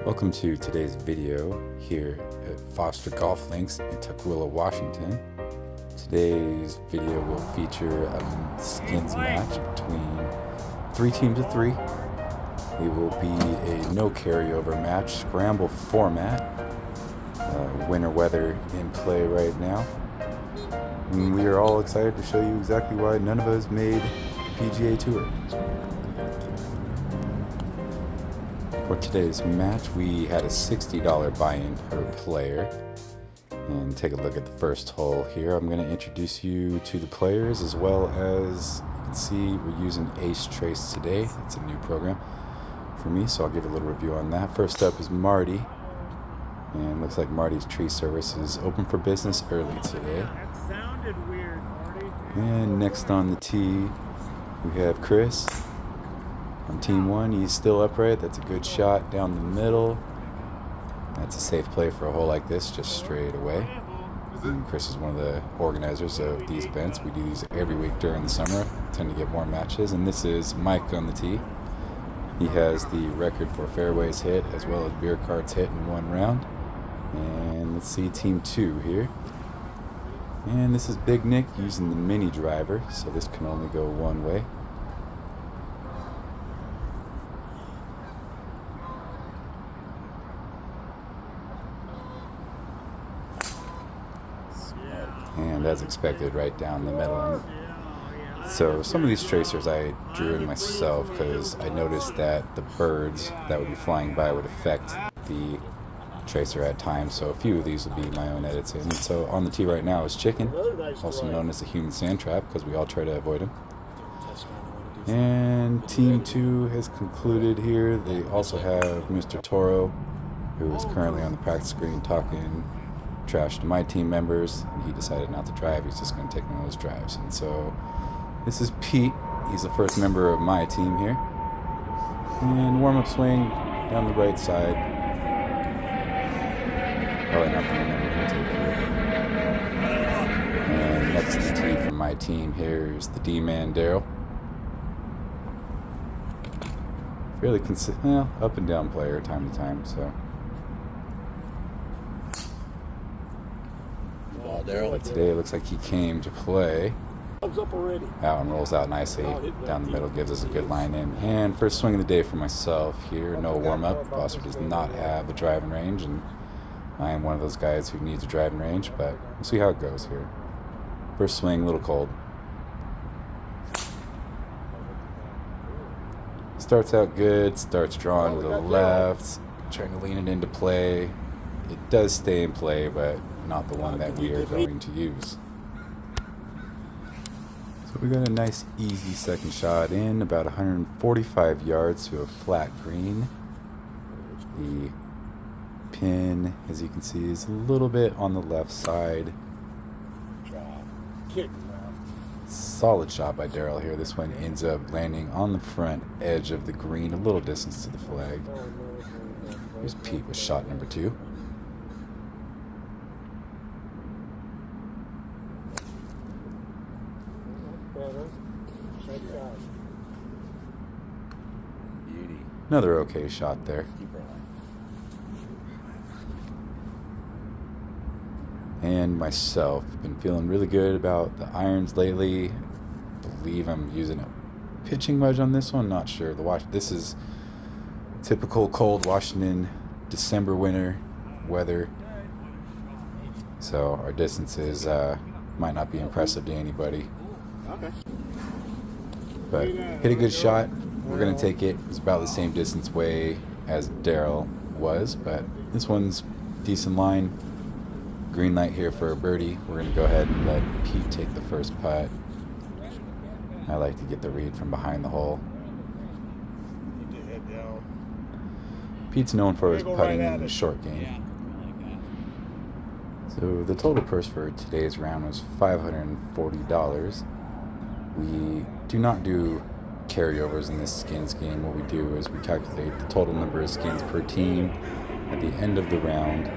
Welcome to today's video here at Foster Golf Links in Tukwila, Washington. Today's video will feature a skins match between 3 teams of 3. It will be a no carryover match, scramble format. Winter weather in play right now. And we are all excited to show you exactly why none of us made the PGA Tour. For today's match, we had a $60 buy-in per player. And take a look at the first hole here. I'm going to introduce you to the players, as well as you can see we're using Ace Trace today. It's a new program for me, so I'll give a little review on that. First up is Marty. And looks like Marty's tree service is open for business early today. That sounded weird, Marty. And next on the tee, we have Chris. On team 1, he's still upright. That's a good shot down the middle. That's a safe play for a hole like this, just straight away. And Chris is one of the organizers of these events. We do these every week during the summer, tend to get more matches. And this is Mike on the tee. He has the record for fairways hit as well as beer carts hit in one round. And let's see team 2 here. And this is Big Nick using the mini driver, so this can only go one way. And as expected, right down the middle. And so some of these tracers I drew in myself because I noticed that the birds that would be flying by would affect the tracer at times. So a few of these would be my own edits in. So on the tee right now is Chicken, also known as the human sand trap, because we all try to avoid him. And team 2 has concluded here. They also have Mr. Toro, who is currently on the practice green talking trash to my team members, and he decided not to drive. He's just going to take one of those drives. And so this is Pete. He's the first member of my team here. And warm-up swing down the right side. Probably not the one that we're going to take here. And next to the tee from my team here is the D-man Daryl. Fairly consistent, up and down player time to time, so. But today it looks like he came to play. That one rolls out nicely down the middle, gives us a good line in. And first swing of the day for myself here, no warm-up. Foster does not have a driving range, and I am one of those guys who needs a driving range, but we'll see how it goes here. First swing, a little cold. Starts out good, starts drawing to the left, trying to lean it into play. It does stay in play, but not the one that we are going to use. So we got a nice easy second shot in, about 145 yards to a flat green. The pin, as you can see, is a little bit on the left side. Solid shot by Daryl here. This one ends up landing on the front edge of the green, a little distance to the flag. Here's Pete with shot number 2. Another okay shot there. And myself, been feeling really good about the irons lately. I believe I'm using a pitching wedge on this one, not sure. This is typical cold Washington December winter weather. So our distances might not be impressive to anybody. But hit a good shot. We're going to take it. It's about the same distance way as Daryl was, but this one's decent line. Green light here for a birdie. We're going to go ahead and let Pete take the first putt. I like to get the read from behind the hole. Pete's known for his putting in the short game. So the total purse for today's round was $540. We do not do carryovers in this skins game. What we do is we calculate the total number of skins per team at the end of the round.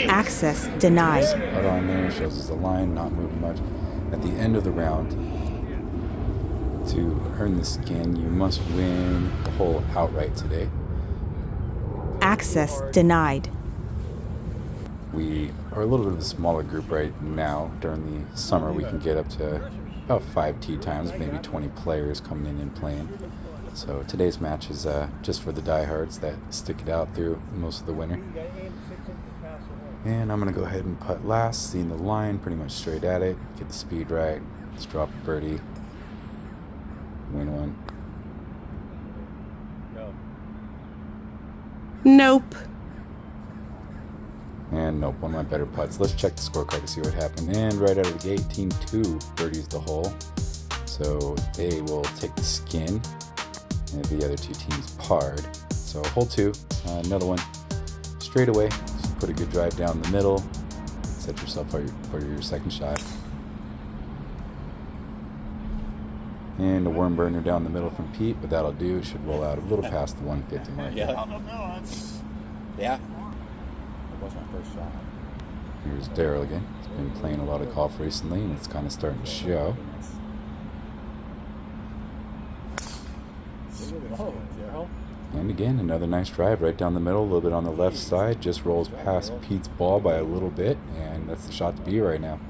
Access denied. Put on there shows us the line not moving much. At the end of the round, to earn the skin, you must win the hole outright today. Access denied. We are a little bit of a smaller group right now. During the summer, we can get up to about 5 tee times, maybe 20 players coming in and playing. So today's match is just for the diehards that stick it out through most of the winter. And I'm going to go ahead and putt last, seeing the line pretty much straight at it, get the speed right, let's drop a birdie, win one. Nope. And nope, one of my better putts. Let's check the scorecard to see what happened. And right out of the gate, Team 2 birdies the hole. So they will take the skin, and the other two teams parred. So hole 2, another one, straight away. Just put a good drive down the middle. Set yourself for your second shot. And a worm burner down the middle from Pete, but that'll do. It should roll out a little past the 150 mark. Yeah. That was my first shot. Here's Daryl again. He's been playing a lot of golf recently, and it's kind of starting to show. Oh, Daryl. And again, another nice drive right down the middle, a little bit on the left side. Just rolls past Pete's ball by a little bit, and that's the shot to be right now.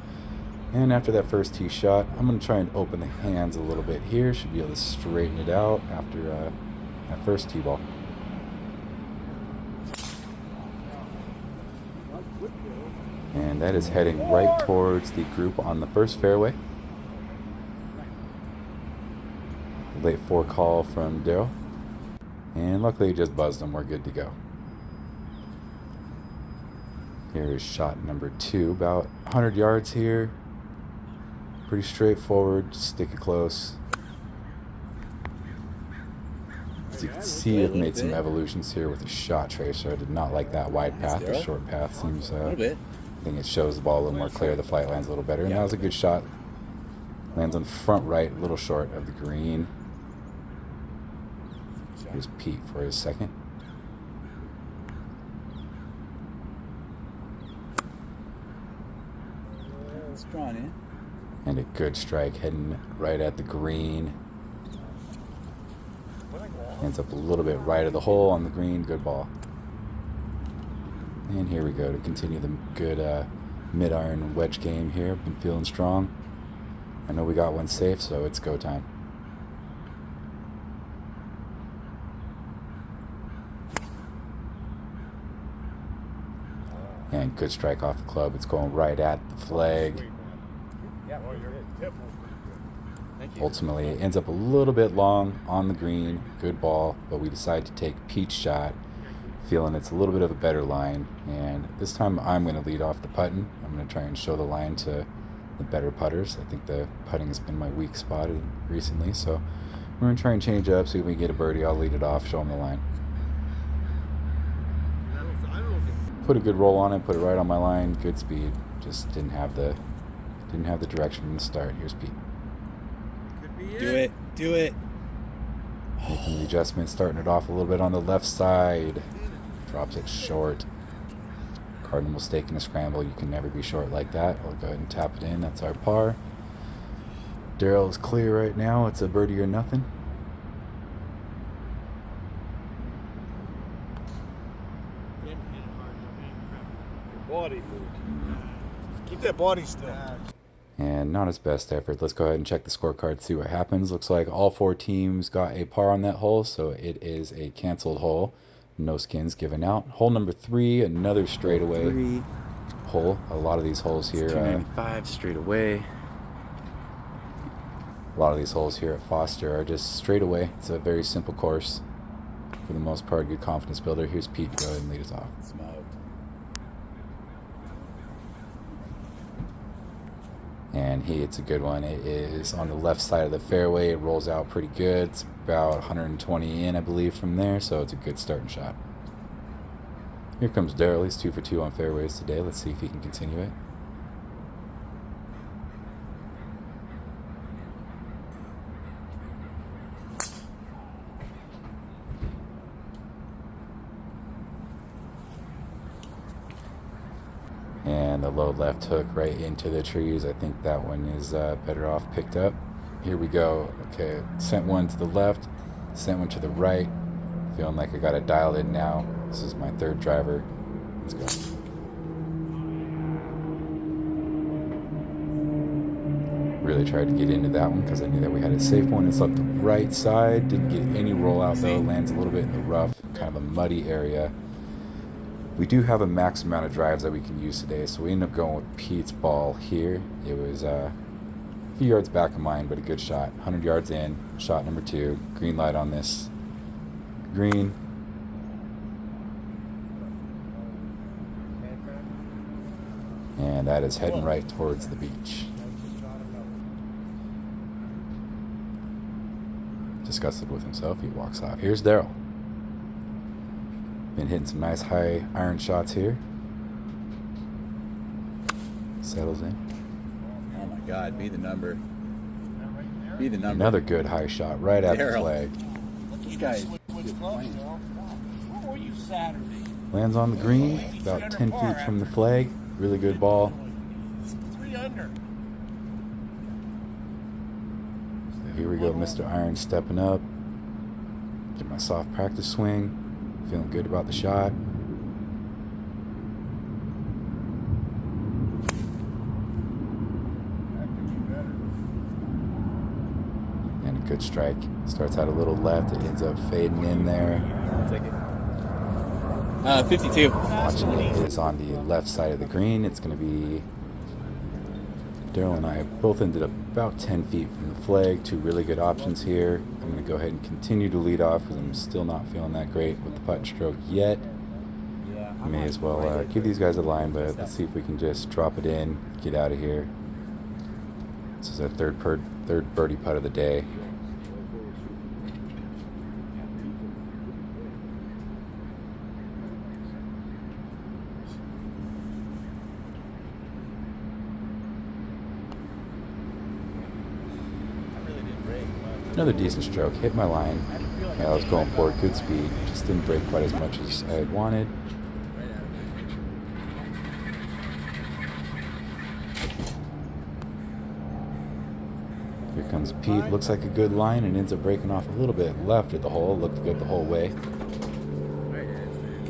And after that first tee shot, I'm going to try and open the hands a little bit here. Should be able to straighten it out after that first tee ball. And that is heading right towards the group on the first fairway. Late 4 call from Daryl. And luckily he just buzzed him. We're good to go. Here is shot number 2. About 100 yards here. Pretty straightforward. Just stick it close. As you can see, I've made some evolutions here with the shot tracer. I did not like that wide path. The short path seems... A little bit. I think it shows the ball a little more clear. The flight lands a little better. And that was a good shot. Lands on the front right, a little short of the green. Here's Pete for his second. It's drawn in. And a good strike heading right at the green. Ends up a little bit right of the hole on the green. Good ball. And here we go to continue the good mid-iron wedge game here. Been feeling strong. I know we got one safe, so it's go time. And good strike off the club. It's going right at the flag. Ultimately, it ends up a little bit long on the green. Good ball, but we decide to take Pete's shot, feeling it's a little bit of a better line. And this time I'm going to lead off the putting. I'm going to try and show the line to the better putters. I think the putting has been my weak spot recently, so we're going to try and change it up, see if we can get a birdie. I'll lead it off, show them the line. Put a good roll on it, put it right on my line, good speed. Just didn't have the direction from the start. Here's Pete. Do it. Making the adjustment, starting it off a little bit on the left side. Drops it short. Cardinal mistake in a scramble. You can never be short like that. I'll go ahead and tap it in. That's our par. Daryl is clear right now. It's a birdie or nothing. Body moved. Keep that body still. And not his best effort. Let's go ahead and check the scorecard, see what happens. Looks like all 4 teams got a par on that hole, so it is a canceled hole. No skins given out. Hole number 3, another straightaway hole. A lot of these holes here. 295 straight away. A lot of these holes here at Foster are just straight away. It's a very simple course. For the most part, good confidence builder. Here's Pete. Go ahead and lead us off. Smoked. And he hits a good one. It is on the left side of the fairway. It rolls out pretty good. It's about 120 in, I believe, from there. So it's a good starting shot. Here comes Daryl. He's 2 for 2 on fairways today. Let's see if he can continue it. And the low left hook right into the trees. I think that one is better off picked up. Here we go. Okay, sent one to the left, sent one to the right. Feeling like I got it dialed in now. This is my third driver. Let's go. Really tried to get into that one because I knew that we had a safe one. It's up the right side. Didn't get any rollout though. Lands a little bit in the rough, kind of a muddy area. We do have a max amount of drives that we can use today, so we ended up going with Pete's ball here. It was a few yards back of mine, but a good shot. 100 yards in, shot number 2. Green light on this green. And that is heading right towards the beach. Disgusted with himself, he walks off. Here's Daryl. Been hitting some nice high iron shots here. Settles in. Oh my God, be the number. Be the number. Another good high shot right at the Daryl. flag. This guy's Which good club, playing. Daryl? Where were you Saturday? Lands on the green, about 10 feet from the flag. Really good ball. 3 under. So here we go, Mr. Iron stepping up. Get my soft practice swing. Feeling good about the shot. And a good strike. Starts out a little left. It ends up fading in there. I'll take it. 52. Watching it is on the left side of the green. It's going to be Daryl and I both ended up about 10 feet from the flag. 2 really good options here. I'm going to go ahead and continue to lead off because I'm still not feeling that great with the putt stroke yet. I may as well give these guys a line, but let's see if we can just drop it in, get out of here. This is our third birdie putt of the day. Another decent stroke, hit my line. I was going for it, good speed, just didn't break quite as much as I had wanted. Here comes Pete, looks like a good line and ends up breaking off a little bit left at the hole, looked good the whole way.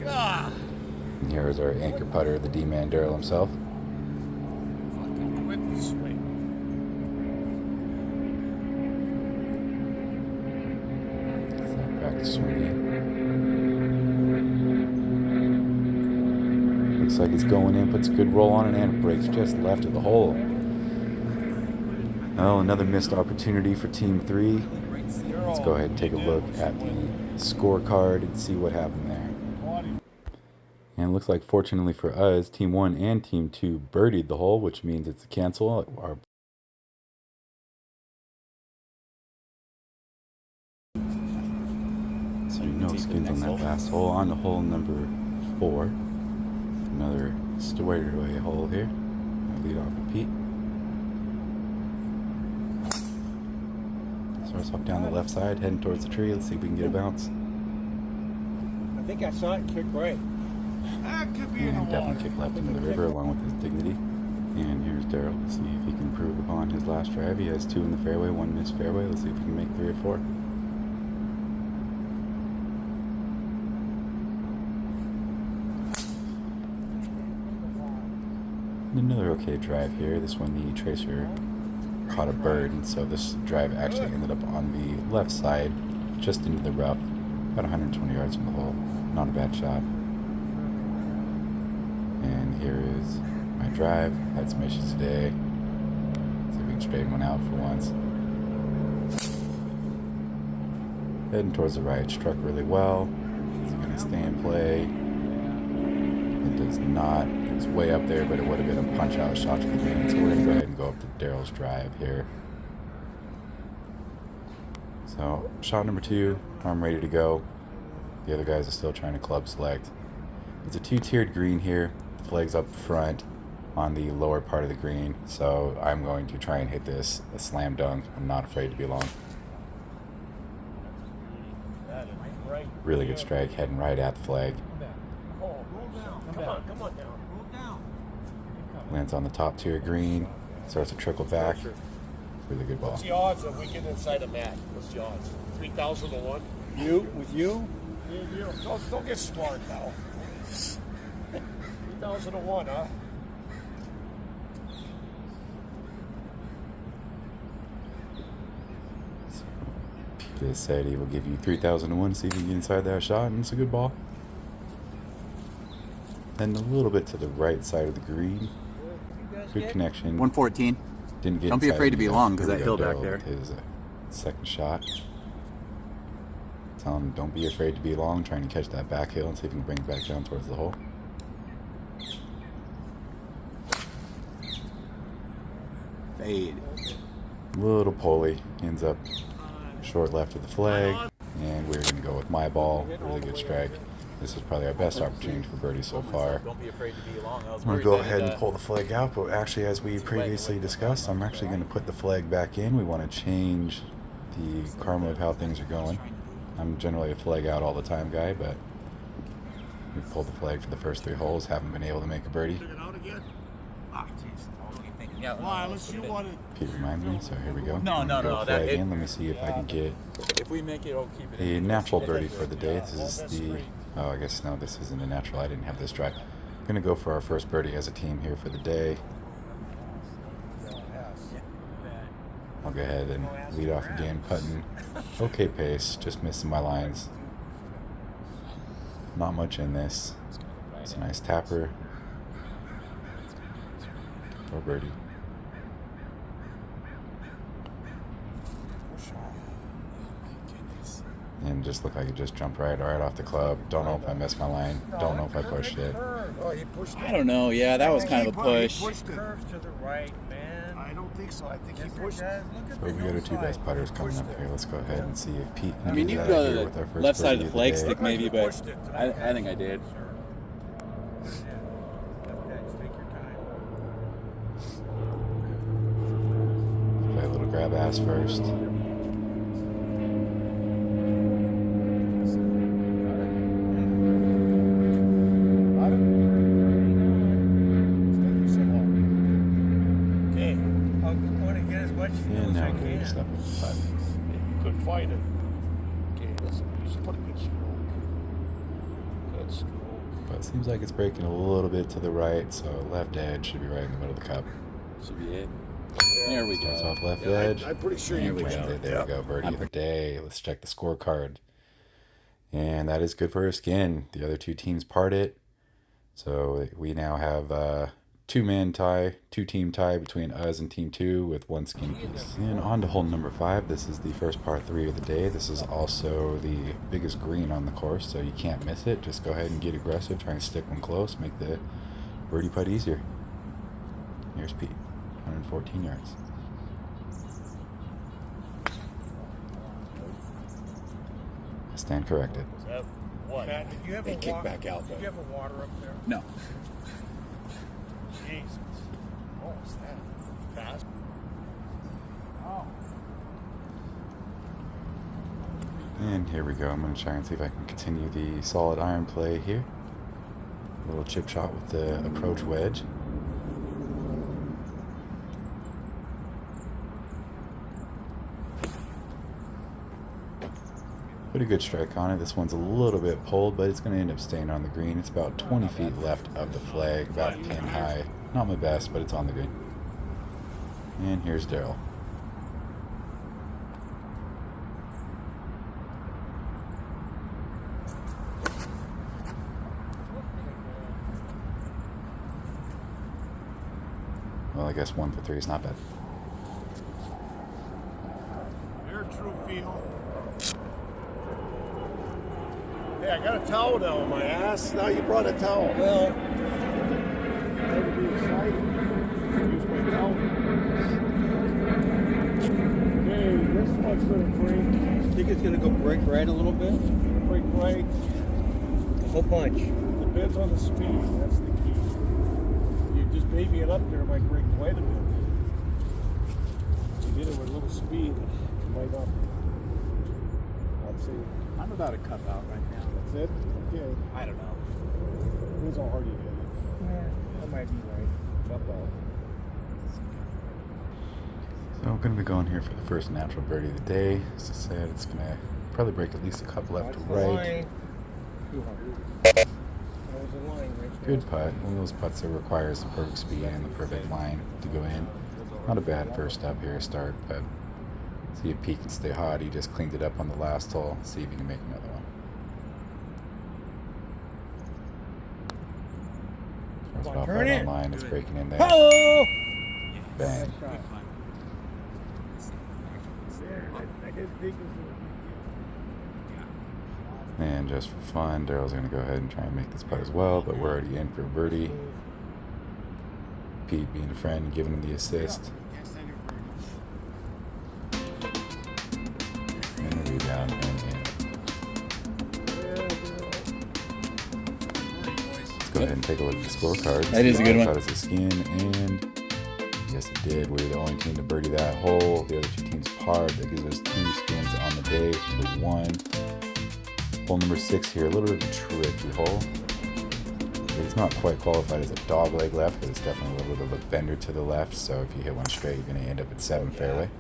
And here is our anchor putter, the D-man Daryl himself. Fucking quit the swing. Practice swinging. Looks like it's going in, puts a good roll on it, and it breaks just left of the hole. Well, another missed opportunity for Team 3. Let's go ahead and take a look at the scorecard and see what happened there. And it looks like, fortunately for us, Team 1 and Team 2 birdied the hole, which means it's a cancel. So no skins on that last hole. On to hole number 4. Another straightaway hole here. I'll lead off with Pete. Starts up down the left side, heading towards the tree. Let's see if we can get a bounce. I think I saw it kick right. That could be in the And water. definitely kick left into the river along with his dignity. And here's Daryl. Let's see if he can improve upon his last drive. He has 2 in the fairway, 1 missed fairway. Let's see if he can make 3 or 4. And another okay drive here. This one, the tracer caught a bird, and so this drive actually ended up on the left side, just into the rough, about 120 yards from the hole. Not a bad shot. And here is my drive. Had some issues today. See if we can straighten one out for once. Heading towards the right, struck really well. Is it going to stay in play? It does not. It was way up there, but it would have been a punch-out shot to the green. So we're going to go ahead and go up to Daryl's drive here. So, shot number 2, I'm ready to go. The other guys are still trying to club select. It's a 2-tiered green here. The flag's up front on the lower part of the green. So I'm going to try and hit this a slam dunk. I'm not afraid to be long. Really good strike, heading right at the flag. Come on down. Lands on the top tier green. Starts to trickle back. Really good ball. What's the odds of we get inside a mat? What's the odds? 3,000 to 1? With you? You don't get smart now. 2001, huh? Pete has said he will give you 3001, see if you can get inside that shot, and it's a good ball. And a little bit to the right side of the green. Good connection. 114. Didn't get Don't be inside afraid to the be net. long, 'cause Here we that go, hill back Darryl there. with his second shot. Tell him don't be afraid to be long, trying to catch that back hill and see if you can bring it back down towards the hole. Fade. Little pulley, ends up short left of the flag, and we're going to go with my ball. Really good strike. This is probably our best opportunity for birdie so far. Don't be afraid to be long. I'm going to go ahead and pull the flag out, but actually, as we previously discussed, I'm actually going to put the flag back in. We want to change the karma of how things are going. I'm generally a flag out all the time guy, but we pulled the flag for the first 3 holes, haven't been able to make a birdie. Took it out again? Ah, jeez. Yeah, Why? Unless you want it. Pete reminded me, so here we go. No, I'm gonna no, go no, flag that- in. Let me see if I can get if we make it, I'll keep it. a natural birdie for the day. This is the, oh, I guess no, this isn't a natural. I didn't have this dry. Gonna go for our first birdie as a team here for the day. I'll go ahead and lead off again, putting okay pace, just missing my lines. Not much in this. It's a nice tapper. Or birdie. And just looked like it just jumped right off the club. Don't know if I missed my line. Don't know if I pushed it. Oh, he pushed it. I don't know. Yeah, that was kind of a push. He pushed it. Curve to the right, man. I don't think so. I think he pushed it. So we got our 2 best putters coming up here. Let's go ahead and see if Pete can I mean, do you that go here to with our the first left side of birdie the flag day. stick maybe, but Pushed it. I think I did. Take your time. Play a little grab ass first. Okay. I want to get as much And fuel as now I we're ready to can. step up the putt. Couldn't find it. Okay, let's just put a good stroke. Good stroke. But it seems like it's breaking a little bit to the right, so left edge should be right in the middle of the cup. Should be it. There we Starts go. off left Yeah, edge. I'm pretty sure and you landed pushed it. it. There we go, birdie of the day. Let's check the scorecard. And that is good for our skin. The other 2 teams parted. So we now have a 2-man tie, 2-team tie between us and team 2 with 1 skin piece. And on to hole number 5. This is the first par 3 of the day. This is also the biggest green on the course, so you can't miss it. Just go ahead and get aggressive, try and stick one close, make the birdie putt easier. Here's Pete, 114 yards. I stand corrected. What? Matt, did you have They a kick wa- back out, Did though. you have a water up there? No. Jesus. Oh, is that fast? Oh. And here we go. I'm going to try and see if I can continue the solid iron play here. A little chip shot with the approach wedge. Pretty good strike on it. This one's a little bit pulled, but it's going to end up staying on the green. It's about 20 feet left of the flag, about 10 high. Not my best, but it's on the green. And here's Darryl. Well, I guess 1 for 3 is not bad. You're a true feel. Hey, I got a towel down on my ass. Now you brought a towel. Well, I would be excited. Use my towel. Okay, this one's gonna break. Think it's gonna go break right a little bit? Break right. A whole bunch. Depends on the speed. That's the key. You just baby it up there, it might break quite a bit. You hit it with a little speed, it might not. I'd say I'm about a cup out right now. that's it. Okay. I don't know. Depends how hard you hit it. Yeah, that might be right. Jump out. So I'm going to be going here for the first natural birdie of the day. As I said, it's going to probably break at least a cup left to right. Too hard. That was a line right there. Good putt. One of those putts that requires the perfect speed and the perfect line to go in. Not a bad first up here start, but see if Pete can stay hot. He just cleaned it up on the last hole. See if he can make another one. Throws it off Turn right it. on line. It's breaking in there. Oh! Bang. Shot. And just for fun, Daryl's going to go ahead and try and make this putt as well, but we're already in for a birdie. Pete being a friend and giving him the assist. And a rebound and in. Let's go ahead and take a look at the scorecard. That is a good one. Caught us a skin, and yes, it did. We're the only team to birdie that hole. The other two teams parred. That gives us 2 skins on the day to 1. Hole number 6 here, a little bit of a tricky hole. It's not quite qualified as a dog leg left, but it's definitely a little bit of a bender to the left. So if you hit one straight, you're going to end up at 7 fairway.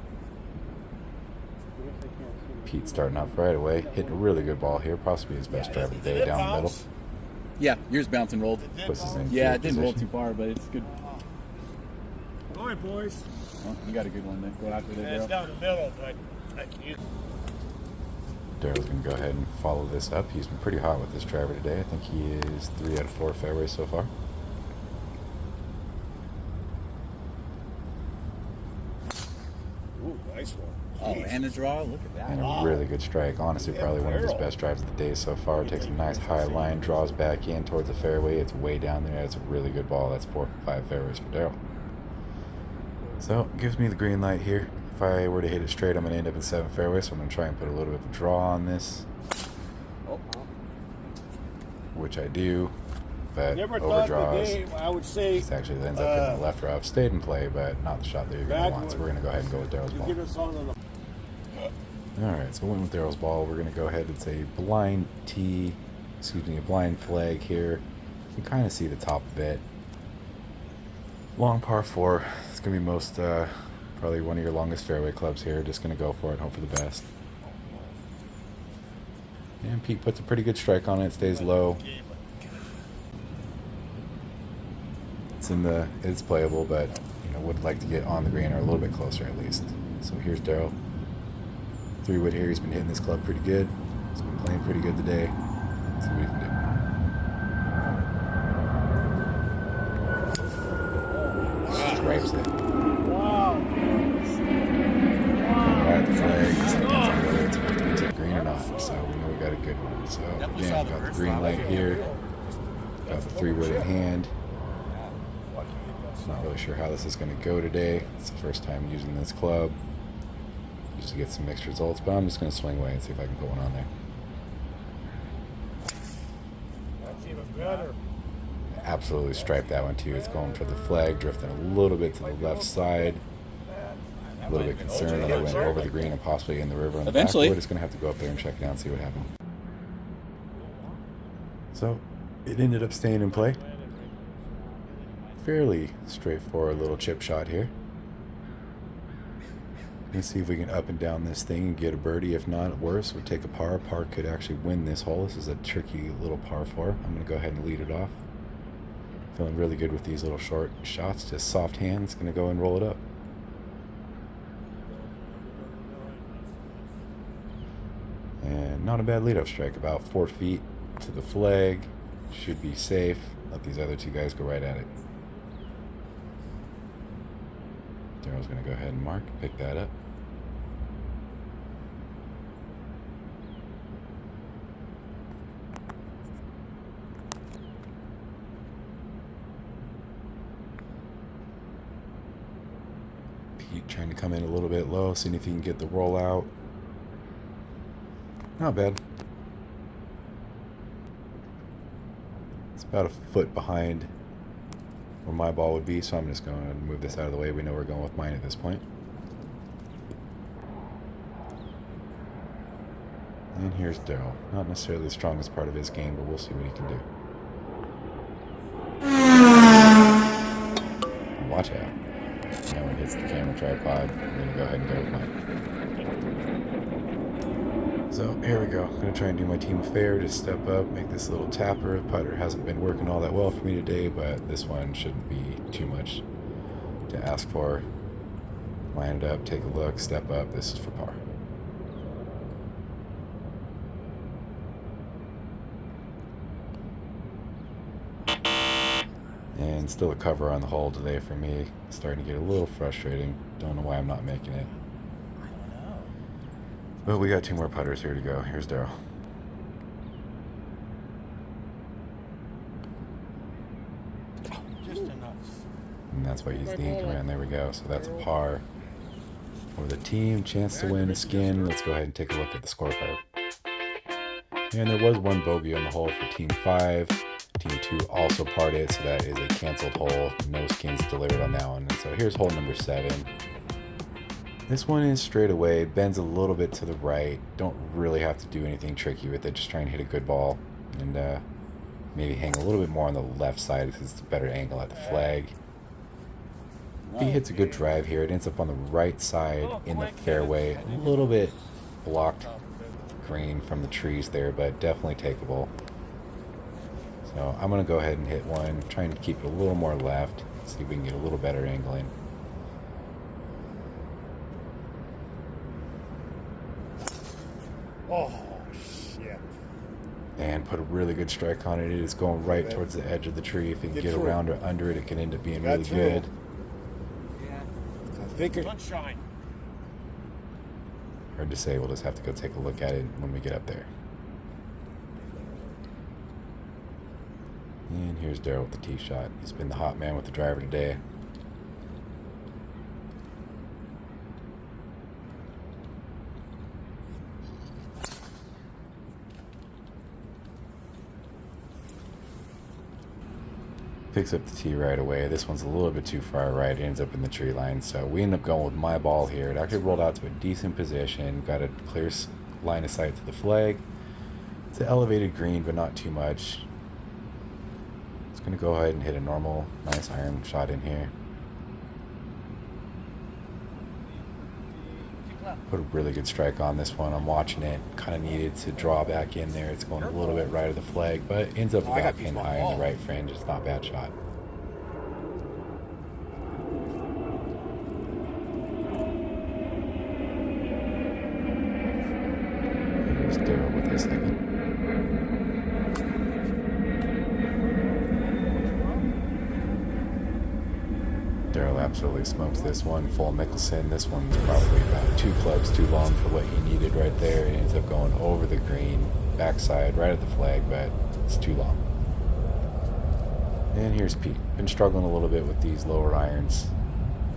Pete starting off right away, hitting a really good ball here, possibly his best drive of the day down the middle. Yeah, yours bounced and rolled. Puts us in Yeah, field it didn't roll position. too far, but it's good. Go ahead, boys. Well, you got a good one then. Go after Yeah, there, it's Daryl. down the middle, but Daryl's going to go ahead and follow this up. He's been pretty hot with this driver today. I think he is 3 out of 4 fairways so far. ooh, nice one. Oh, Jeez. and a draw. Look at And that. a really good strike. Honestly, probably one of his best drives of the day so far. Takes a nice high line, draws back in towards the fairway. It's way down there. It's a really good ball. That's 4 from 5 fairways for Daryl. So, gives me the green light here. If I were to hit it straight, I'm going to end up in 7 fairways. So I'm going to try and put a little bit of a draw on this, which I do. But Never over thought draws. today, I would say, This actually ends up hitting the left rough. Stayed in play, but not the shot that you're going to want. So we're going to go ahead and go with Daryl's you ball. get us on the Alright, so went with Daryl's ball. We're going to go ahead and say blind tee, a blind flag here. You can kind of see the top of it. Long par 4. It's going to be probably one of your longest fairway clubs here. Just going to go for it, hope for the best. And Pete puts a pretty good strike on it. Stays low. It's playable, but would like to get on the green or a little bit closer at least. So here's Daryl. 3-wood here. He's been hitting this club pretty good. He's been playing pretty good today. Let's see what he can do. Stripes it. wow. Right at the flag. Whether it's going to be to the green or not. So we know we got a good one. So again, got the green light here. Got the 3-wood in hand. Not really sure how this is going to go today. It's the first time using this club. Just to get some mixed results, but I'm just going to swing away and see if I can put one on there. That's even better. Absolutely striped that one too. It's going for the flag, drifting a little bit to the left side. A little bit concerned that I went over the green and possibly in the river on the Eventually. back. We're just going to have to go up there and check it out and see what happened. So it ended up staying in play. Fairly straightforward little chip shot here. Let's see if we can up and down this thing and get a birdie. If not, worse, we'll take a par. Par could actually win this hole. This is a tricky little par 4. I'm going to go ahead and lead it off. Feeling really good with these little short shots. Just soft hands. Going to go and roll it up. And not a bad leadoff strike. About 4 feet to the flag. Should be safe. Let these other two guys go right at it. Daryl's going to go ahead and mark, pick that up. Pete trying to come in a little bit low, seeing if he can get the roll out. Not bad. It's about a foot behind where my ball would be, so I'm just going to move this out of the way. We know we're going with mine at this point. And here's Daryl. Not necessarily the strongest part of his game, but we'll see what he can do. Watch out. Now when it hits the camera tripod, we're going to go ahead and go with mine. So here we go. I'm going to try and do my team a favor, just step up, make this little tapper. Putter hasn't been working all that well for me today, but this one shouldn't be too much to ask for. Line it up, take a look, step up. This is for par. And still a cover on the hole today for me. Starting to get a little frustrating. Don't know why I'm not making it. But we got 2 more putters here to go. Here's Daryl. Just enough. And that's why he's the command. There we go. So that's a par for the team. Chance to win a skin. Let's go ahead and take a look at the scorecard. And there was 1 bogey on the hole for Team 5. Team 2 also parred it, so that is a canceled hole. No skins delivered on that one. And so here's hole number 7. This one is straight away, bends a little bit to the right. Don't really have to do anything tricky with it. Just try and hit a good ball and maybe hang a little bit more on the left side because it's a better angle at the flag. If he hits a good drive here, it ends up on the right side in the fairway. A little bit blocked green from the trees there, but definitely takeable. So I'm going to go ahead and hit one, trying to keep it a little more left, see if we can get a little better angling. Oh, shit. And put a really good strike on it. It is going right towards the edge of the tree. If you can get around or under it, it can end up being really good. Yeah. I think it. Sunshine. Hard to say. We'll just have to go take a look at it when we get up there. And here's Daryl with the tee shot. He's been the hot man with the driver today. Picks up the tee right away. This one's a little bit too far right. It ends up in the tree line. So we end up going with my ball here. It actually rolled out to a decent position. Got a clear line of sight to the flag. It's an elevated green, but not too much. It's going to go ahead and hit a normal, nice iron shot in here. Put a really good strike on this one. I'm watching it. Kind of needed to draw back in there. It's going a little bit right of the flag, but it ends up about pin high in the right fringe. It's not a bad shot. Here's Daryl with his second. Daryl absolutely smokes this one. Full Mickelson. This one's probably about 2 clubs too long for what he needed right there. It ends up going over the green, backside, right at the flag, but it's too long. And here's Pete. Been struggling a little bit with these lower irons.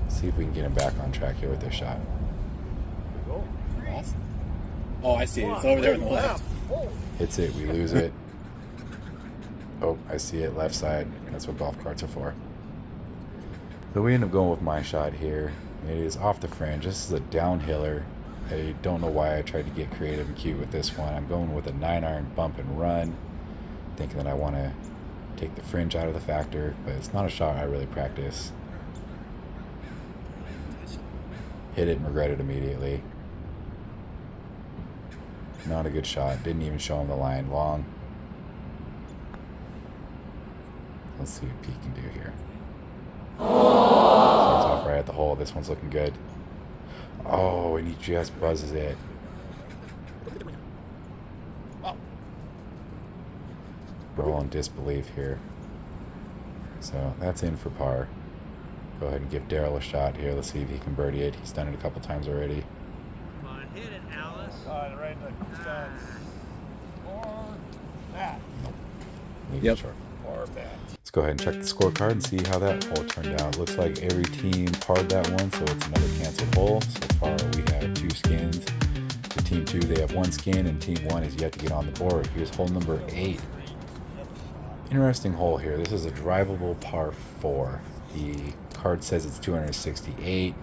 See if we can get him back on track here with this shot. Awesome. Oh, I see it. It's over there on the left. Hits it, we lose it. Oh, I see it, left side. That's what golf carts are for. So we end up going with my shot here. It is off the fringe. This is a downhiller. I don't know why I tried to get creative and cute with this one. I'm going with a 9-iron bump and run, thinking that I want to take the fringe out of the factor, but it's not a shot I really practice. Hit it and regret it immediately. Not a good shot. Didn't even show him the line long. Let's see what Pete can do here. Starts off right at the hole. This one's looking good. Oh, and he just buzzes it. Roll in disbelief here. So that's in for par. Go ahead and give Daryl a shot here. Let's see if he can birdie it. He's done it a couple times already. Come on, hit it, Alice. Right in the stance. Or that. Leave Yep. it short. Or that. Let's go ahead and check the scorecard and see how that hole turned out. Looks like every team parred that one, so it's another canceled hole. So far, we have 2 skins. For Team 2, they have 1 skin, and Team 1 is yet to get on the board. Here's hole number 8. Interesting hole here. This is a drivable par 4. The card says it's 268.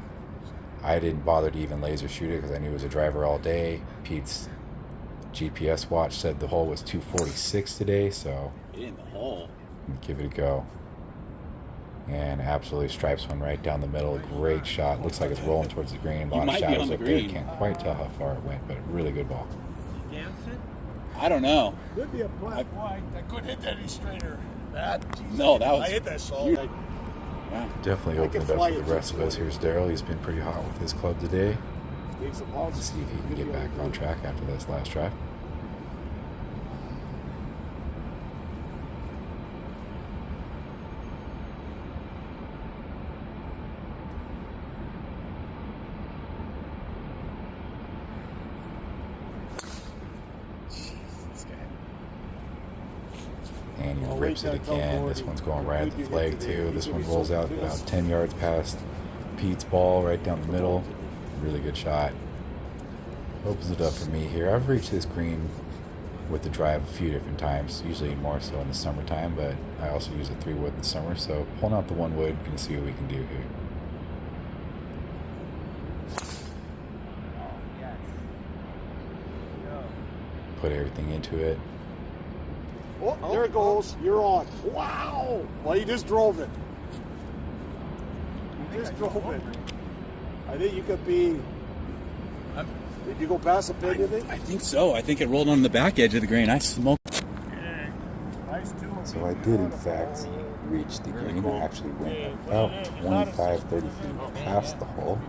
I didn't bother to even laser shoot it because I knew it was a driver all day. Pete's GPS watch said the hole was 246 today, so Get in the hole. give it a go. And absolutely stripes one right down the middle. Great shot. Looks like it's rolling towards the green. A lot of might be shadows on the up there. green. Can't quite tell how far it went, but a really good ball. I don't know. Could be a flat. Boy, I couldn't hit that any straighter. No, that was. I hit that salt. Wow. Definitely opened up for the rest of us. Here's Daryl. He's been pretty hot with his club today. Let's Let's see if he can get back on track after this last drive. And he rips it again. This one's going right at the flag too. This one rolls out about 10 yards past Pete's ball right down the middle. Really good shot. Opens it up for me here. I've reached this green with the drive a few different times, usually more so in the summertime, but I also use a 3-wood in the summer. So pulling out the 1-wood, gonna see what we can do here. Put everything into it. Oh, there it goes. You're on. Wow. Well, you just drove it. You just drove it. I think you could be. Did you go past the pin, you think? I think so. I think it rolled on the back edge of the green. I smoked. So I did, in fact, reach the green. I actually went about 25, 30 feet past the hole.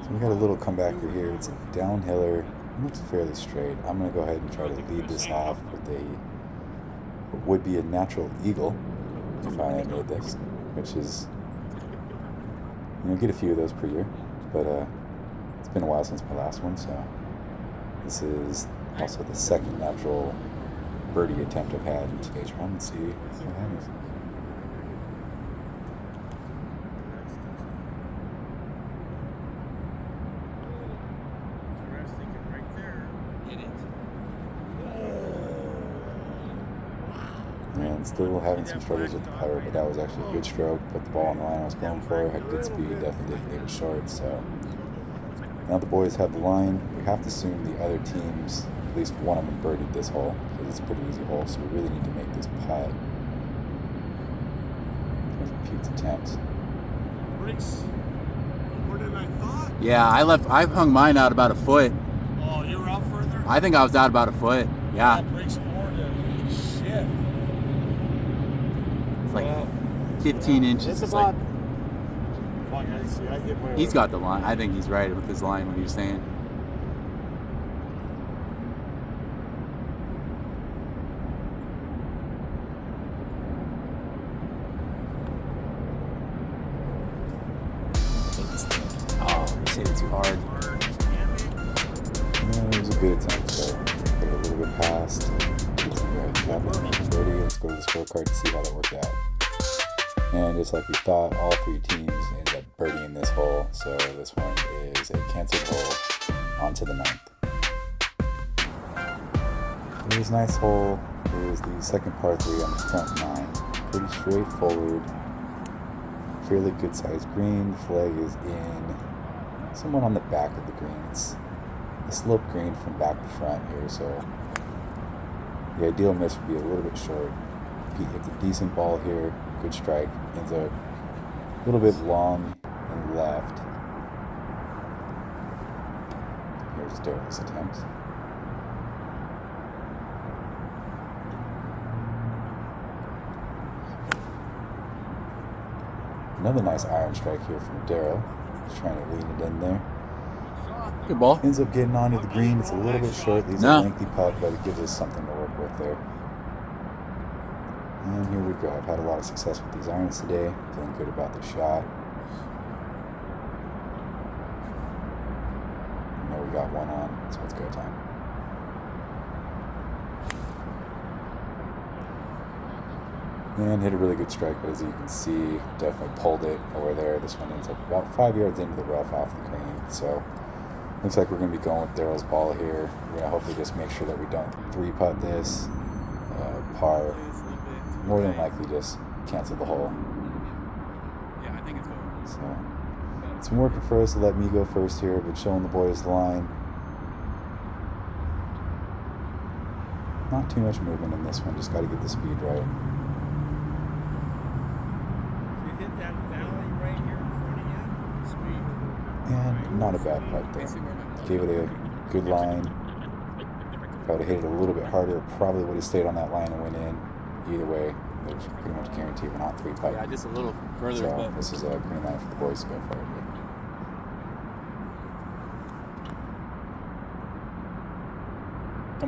So we got a little comebacker here. It's a downhiller. It looks fairly straight. I'm going to go ahead and try to lead this off with what would be a natural eagle if I made this, which is, get a few of those per year, but it's been a while since my last one, so this is also the second natural birdie attempt I've had in today's run. Let's see what happens. And still having some struggles with the putter, but that was actually a good stroke. Put the ball on the line I was going for. Had good speed, definitely didn't leave it short. So now the boys have the line. We have to assume the other teams, at least one of them, birdied this hole because it's a pretty easy hole. So we really need to make this putt. Here's Pete's attempt. Bricks. More than I thought. Yeah, I hung mine out about a foot. Oh, you were out further? I think I was out about a foot. Yeah. Bricks more than shit. It's like 15 inches. It's like, about. Fuck, I see. I get my. he's got the line. I think he's right with his line, what he was saying. Oh, he's hitting too hard. Yeah, it was a good attempt, so put it a little bit past. Let's go to the scorecard to see how that worked out. And just like we thought, all three teams ended up birdieing this hole, so this one is a canceled hole onto the 9th. It was a nice hole. It was the second par 3 on the front 9. Pretty straightforward, fairly good sized green. The flag is in somewhat on the back of the green. It's a slope green from back to front here, so the ideal miss would be a little bit short. Pete hits a decent ball here, good strike, ends up a little bit long and left. Here's Daryl's attempt. Another nice iron strike here from Daryl. He's trying to lean it in there. Good ball. Ends up getting onto the green. It's a little bit short. Leaves a lengthy putt, but it gives us something to work with there. And here we go. I've had a lot of success with these irons today. Feeling good about the shot. I know we got one on, so it's go time. And hit a really good strike, but as you can see, definitely pulled it over there. This one ends up about 5 yards into the rough off the green. So looks like we're going to be going with Daryl's ball here. We're going to hopefully just make sure that we don't 3-putt this. Par. More than likely just cancel the hole. Yeah, I think it's going. So it's been working for us to let me go first here, but showing the boys the line. Not too much movement in this one, just got to get the speed right. You hit that valley right here in front of you. Speed. And not a bad putt there. Gave it a good line. I would have hit it a little bit harder, probably would have stayed on that line and went in. Either way, there's pretty much guaranteed we're not three putt. Yeah, just a little further. So But this is a green light for the boys to go for it here.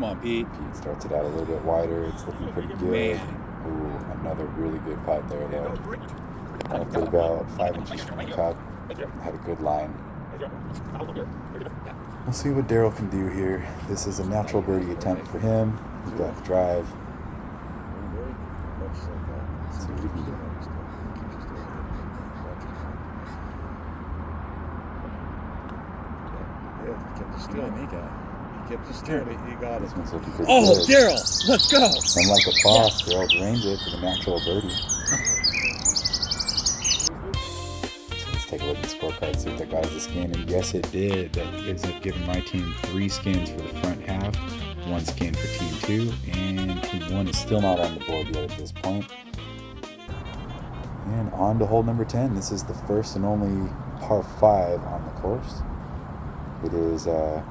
come on, Pete. Pete starts it out a little bit wider. It's looking pretty good. Ooh, another really good putt there, though. Left it about 5 inches from the cup. Had a good line. We'll see what Daryl can do here. This is a natural birdie attempt for him. He's got the drive. Let's see what he can do. Yeah, kept the Good steering. on me, guy. He kept the steering. He got it. This one's looking pretty Oh, good. Daryl, let's go. And like a boss, Daryl drains it for the natural birdie. So let's take a look at the scorecard, see if that got us a skin. And yes, it did. That ends up giving my team 3 skins for the front half, 1 skin for team 2, and team 1 is still not on the board yet at this point. And on to hole number 10. This is the first and only par 5 on the course. It is not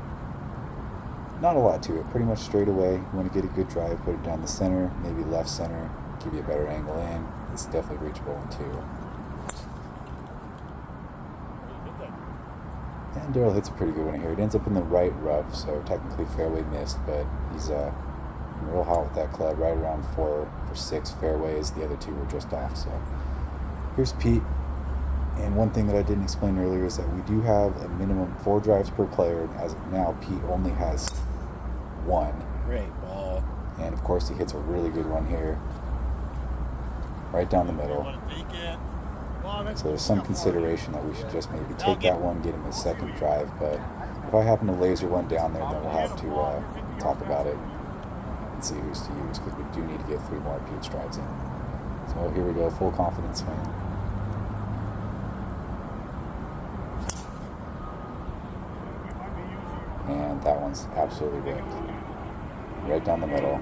a lot to it. Pretty much straight away. You want to get a good drive, put it down the center, maybe left center, give you a better angle in. It's definitely reachable in 2. And Daryl hits a pretty good one here. It ends up in the right rough, so technically fairway missed, but he's real hot with that club, right around 4 for 6 fairways. The other 2 were just off. So here's Pete. And one thing that I didn't explain earlier is that we do have a minimum 4 drives per player. And as of now, Pete only has 1. Great ball. And of course, he hits a really good one here, right down the middle. So there's some consideration that we should just maybe take that one, get him a second drive. But if I happen to laser one down there, then we'll have to talk about it and see who's to use, because we do need to get 3 more Pete's drives in. So here we go, full confidence swing. And that one's absolutely ripped. Right down the middle.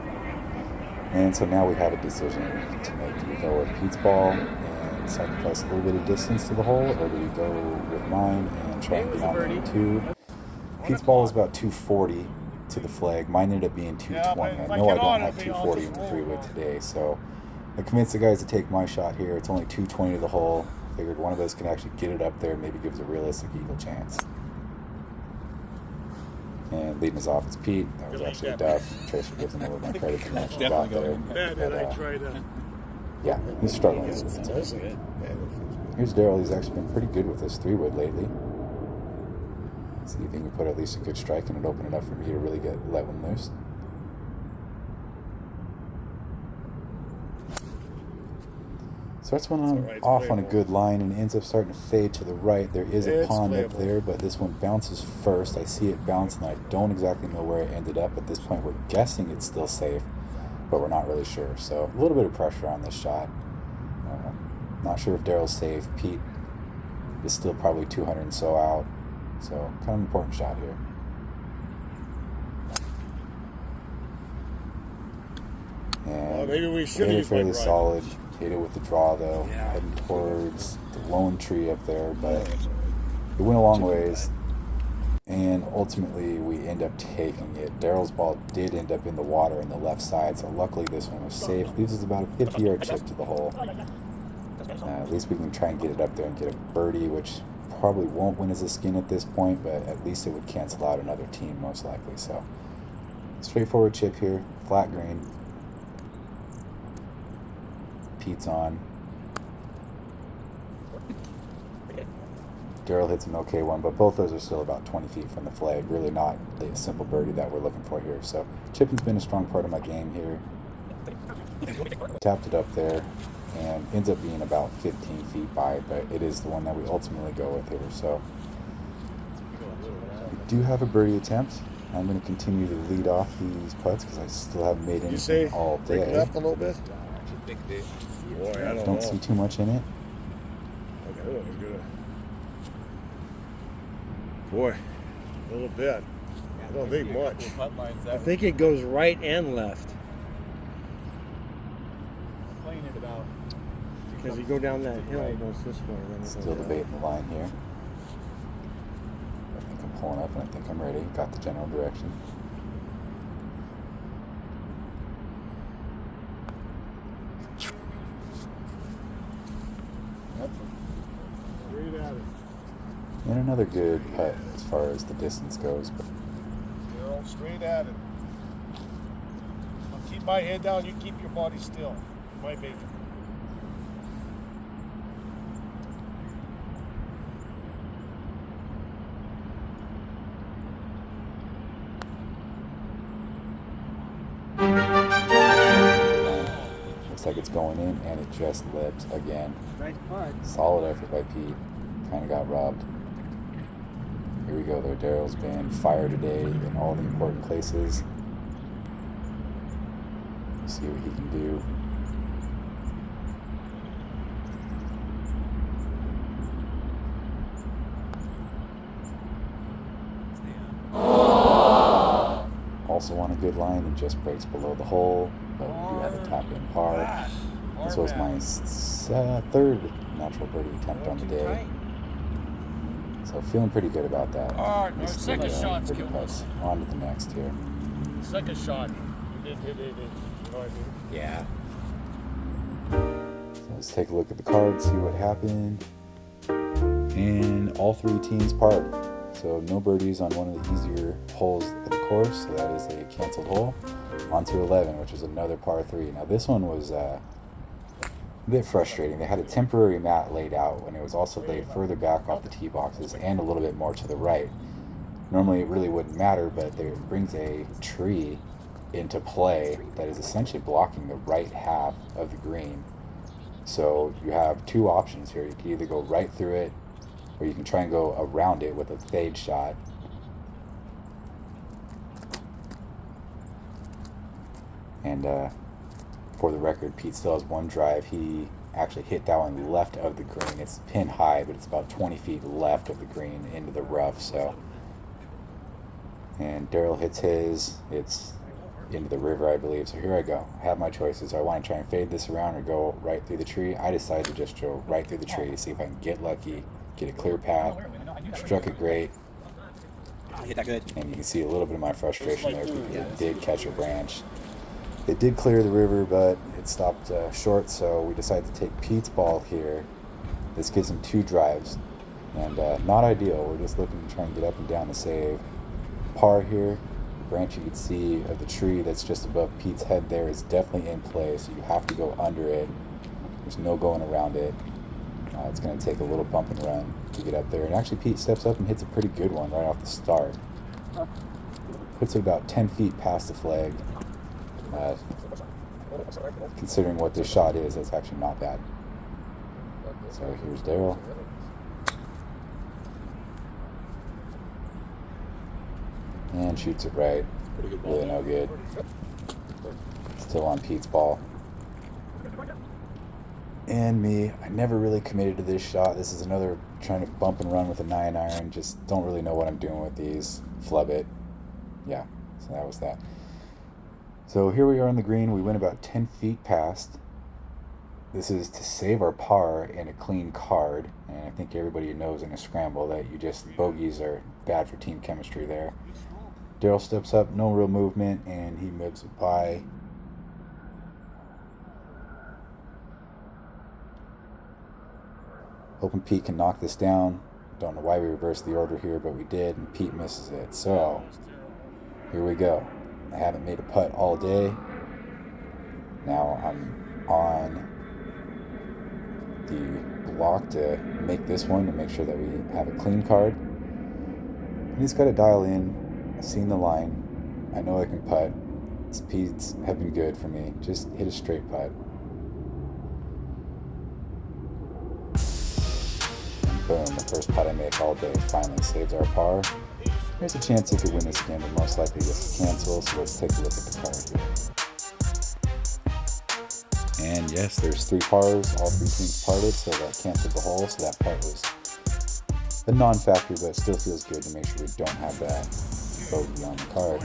And so now we have a decision to make. Do we go with Pete's ball and sacrifice a little bit of distance to the hole, or do we go with mine and try and get on there too? Pete's ball is about 240 to the flag. Mine ended up being 220. I know I don't have 240 in the 3-wood today, so I convinced the guys to take my shot here. It's only 220 to the hole. Figured one of us can actually get it up there, maybe gives a realistic eagle chance. And leading us off is Pete. That was actually Duff. Tracer gives him a little more credit than he actually got there. But, yeah, he's struggling with it. Here's Daryl. He's actually been pretty good with this 3-wood lately. See if he can put at least a good strike in and open it up for me to really let one loose. Starts one off on a good line and ends up starting to fade to the right. There is a pond up there, but this one bounces first. I see it bounce, and I don't exactly know where it ended up. At this point, we're guessing it's still safe, but we're not really sure. So a little bit of pressure on this shot. Not sure if Daryl's safe. Pete is still probably 200 and so out. So kind of an important shot here. And maybe we should hit it use fairly my drive. solid. Hit it with the draw though, heading towards the lone tree up there, but it went a long ways, and ultimately we end up taking it. Daryl's ball did end up in the water on the left side, so luckily this one was safe. Leaves us about a 50-yard chip to the hole. At least we can try and get it up there and get a birdie, which probably won't win us a skin at this point, but at least it would cancel out another team most likely. So straightforward chip here, flat green. Pete's on. Daryl hits an okay one, but both those are still about 20 feet from the flag. Really not the simple birdie that we're looking for here. So chipping's been a strong part of my game here. Tapped it up there and ends up being about 15 feet by, but it is the one that we ultimately go with here. So we do have a birdie attempt. I'm going to continue to lead off these putts because I still haven't made anything all Break day. left a little bit? Boy, I don't know. see too much in it. Okay, that was good. Boy, a little bit. I don't think much. I think it goes right and left. Playing it about. Because you go down that hill, it goes this way. Then it Still goes down. debating the line here. I think I'm pulling up and I think I'm ready. Got the general direction. And another good putt as far as the distance goes. But Daryl, straight at it. I'll keep my head down, you keep your body still. You might make it. looks like it's going in, and it just lipped again. Nice putt. Solid effort by Pete. Kind of got robbed. Here we go, though. Daryl's been fired today in all the important places. See what he can do. Also on a good line and just breaks below the hole, but we do have a tap in par. This was my third natural birdie attempt on the day. So feeling pretty good about that. Alright, second shot's pretty killed close. us. On to the next here. Second shot. You didn't hit it. You know what I mean? Yeah. So let's take a look at the card, see what happened. And all three teams parred. So no birdies on one of the easier holes at the course. So that is a canceled hole. On to 11, which is another par 3. Now this one was a bit frustrating. They had a temporary mat laid out when it was also laid further back off the tee boxes and a little bit more to the right. Normally it really wouldn't matter, but it brings a tree into play that is essentially blocking the right half of the green. So you have two options here. You can either go right through it, or you can try and go around it with a fade shot. And for the record, Pete still has one drive. He actually hit that one left of the green. It's pin high, but it's about 20 feet left of the green into the rough. So, and Daryl hits his. It's into the river, I believe. So here I go. I have my choices. I want to try and fade this around or go right through the tree. I decided to just go right through the tree to see if I can get lucky, get a clear path. Struck it great. Hit that good. And you can see a little bit of my frustration there because it did catch a branch. It did clear the river, but it stopped short, so we decided to take Pete's ball here. This gives him two drives, and not ideal. We're just looking to try and get up and down to save. Par here. The branch you can see of the tree that's just above Pete's head there is definitely in play, so you have to go under it. There's no going around it. It's going to take a little bump and run to get up there. And actually, Pete steps up and hits a pretty good one right off the start. Puts it about 10 feet past the flag. Considering what this shot is, that's actually not bad. So here's Daryl. And shoots it right. Really no good. Still on Pete's ball. And me, I never really committed to this shot. This is another trying to bump and run with a 9-iron. Just don't really know what I'm doing with these. Flub it. Yeah, so that was that. So here we are on the green. We went about 10 feet past. This is to save our par in a clean card. And I think everybody knows in a scramble that bogeys are bad for team chemistry there. Daryl steps up, no real movement, and he moves it by. Hoping Pete can knock this down. Don't know why we reversed the order here, but we did, and Pete misses it. So, here we go. I haven't made a putt all day. Now I'm on the block to make this one to make sure that we have a clean card. And he's got to dial in. I've seen the line. I know I can putt. Speeds have been good for me. Just hit a straight putt. Boom, the first putt I make all day finally saves our par. There's a chance he could win this game, but most likely this will cancel, so let's take a look at the card here. And yes, there's 3 pars, all 3 teams parted, so that canceled the hole, so that putt was a non-factor, but it still feels good to make sure we don't have that bogey on the card.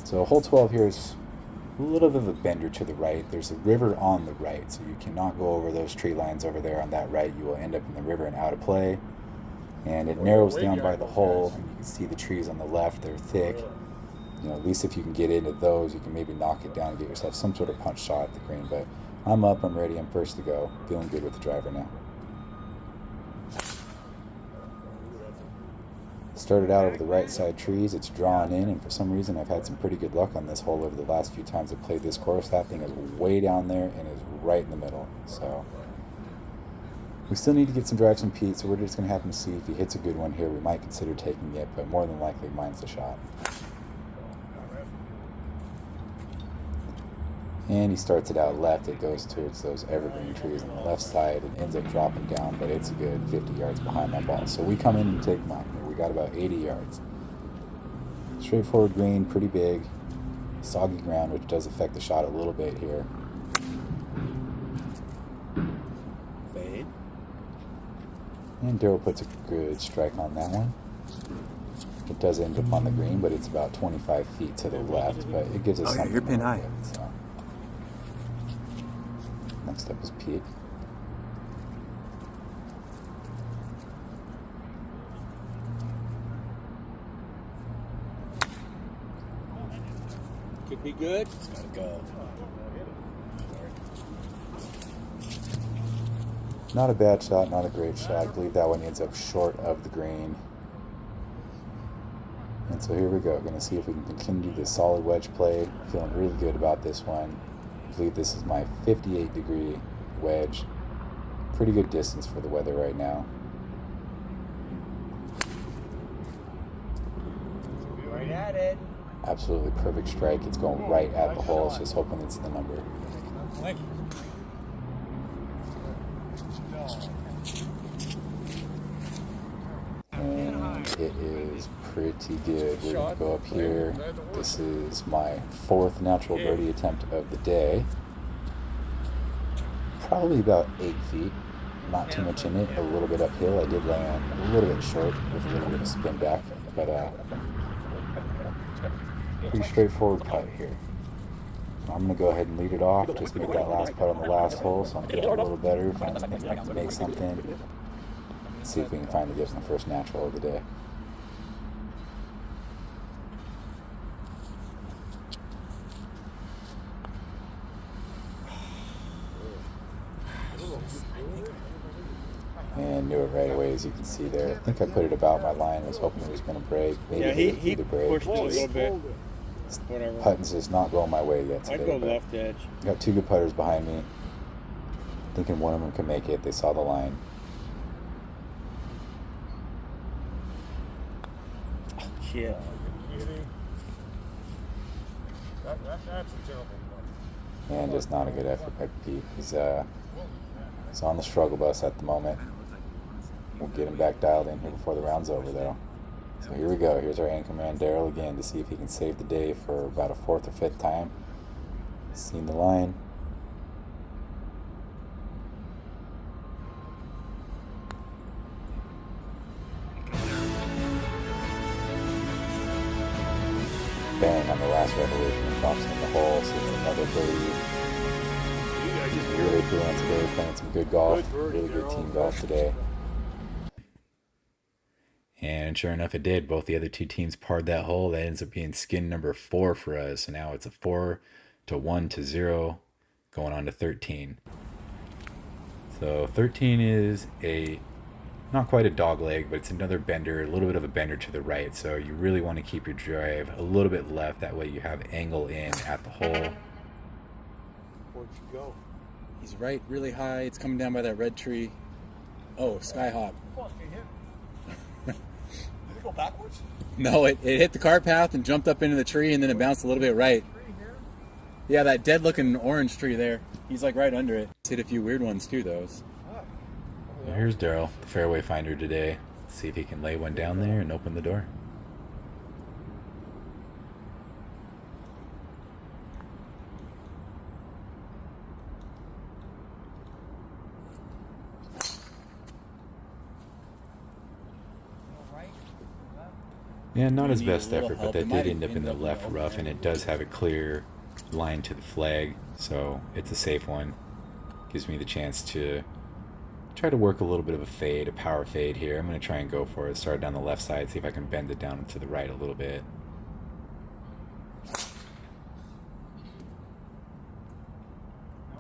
So hole 12 here is a little bit of a bender to the right. There's a river on the right, so you cannot go over those tree lines over there on that right. You will end up in the river and out of play. And it narrows down by the hole, and you can see the trees on the left. They're thick. You know, at least if you can get into those, you can maybe knock it down and get yourself some sort of punch shot at the green. But I'm up, I'm ready, I'm first to go. Feeling good with the driver now. Started out over the right side trees, it's drawn in, and for some reason I've had some pretty good luck on this hole over the last few times I've played this course. That thing is way down there and is right in the middle. So we still need to get some drives from Pete, so we're just going to have him see if he hits a good one here. We might consider taking it, but more than likely mine's the shot. And he starts it out left. It goes towards those evergreen trees on the left side and ends up dropping down, but it's a good 50 yards behind my ball. So we come in and take mine here. We got about 80 yards. Straightforward green, pretty big. Soggy ground, which does affect the shot a little bit here. Fade. And Daryl puts a good strike on that one. It does end up on the green, but it's about 25 feet to the left, but it gives us something. You're pin high. So. Next up is Pete. Could be good. It's gotta go. Not a bad shot, not a great shot. I believe that one ends up short of the green. And so here we go. Going to see if we can continue this solid wedge play. Feeling really good about this one. I believe this is my 58-degree wedge. Pretty good distance for the weather right now. Right at it. Absolutely perfect strike. It's going right at the hole. It's just hoping it's the number. Thank you. And it is pretty good. We're going to go up here. This is my 4th natural birdie attempt of the day. Probably about 8 feet. Not too much in it. A little bit uphill. I did land a little bit short with a little bit of spin back, but pretty straightforward putt here. I'm going to go ahead and lead it off. Just made that last putt on the last hole, so I'm feeling a little better. Find make something. See if we can finally get my first natural of the day. And knew it right away, as you can see there. I think I put it about my line. Was hoping it was going to break. Maybe Yeah, he the break. pushed it a little bit. Whatever. Putting's just not going my way yet today. I'd go but left edge. got 2 good putters behind me. Thinking one of them can make it. They saw the line. Shit. That's a terrible one. And just not a good effort by Pete. He's on the struggle bus at the moment. We'll get him back dialed in here before the round's over, though. So here we go. Here's our anchor man, Daryl, again, to see if he can save the day for about a 4th or 5th time. Seen the line. Bang on the last revolution and drops in the hole, so it's another birdie. He's really feeling today, playing some good golf. Really good team golf today. And sure enough, it did. Both the other 2 teams parred that hole. That ends up being skin number 4 for us. So now it's a 4 to 1 to 0, going on to 13. So 13 is not quite a dog leg, but it's another bender, a little bit of a bender to the right. So you really want to keep your drive a little bit left. That way you have angle in at the hole. Where'd you go? He's right really high. It's coming down by that red tree. Oh, Skyhawk. Did it go backwards? No, it hit the car path and jumped up into the tree, and then it bounced a little bit right. Yeah, that dead looking orange tree there. He's like right under it. It's hit a few weird ones too, those. Here's Daryl, the fairway finder today. Let's see if he can lay one down there and open the door. Yeah, not his Need a best little effort, but help. that It might did end up have in the ended left up rough, and it does have a clear line to the flag, so it's a safe one. Gives me the chance to try to work a little bit of a fade, a power fade here. I'm going to try and go for it. Start down the left side, see if I can bend it down to the right a little bit.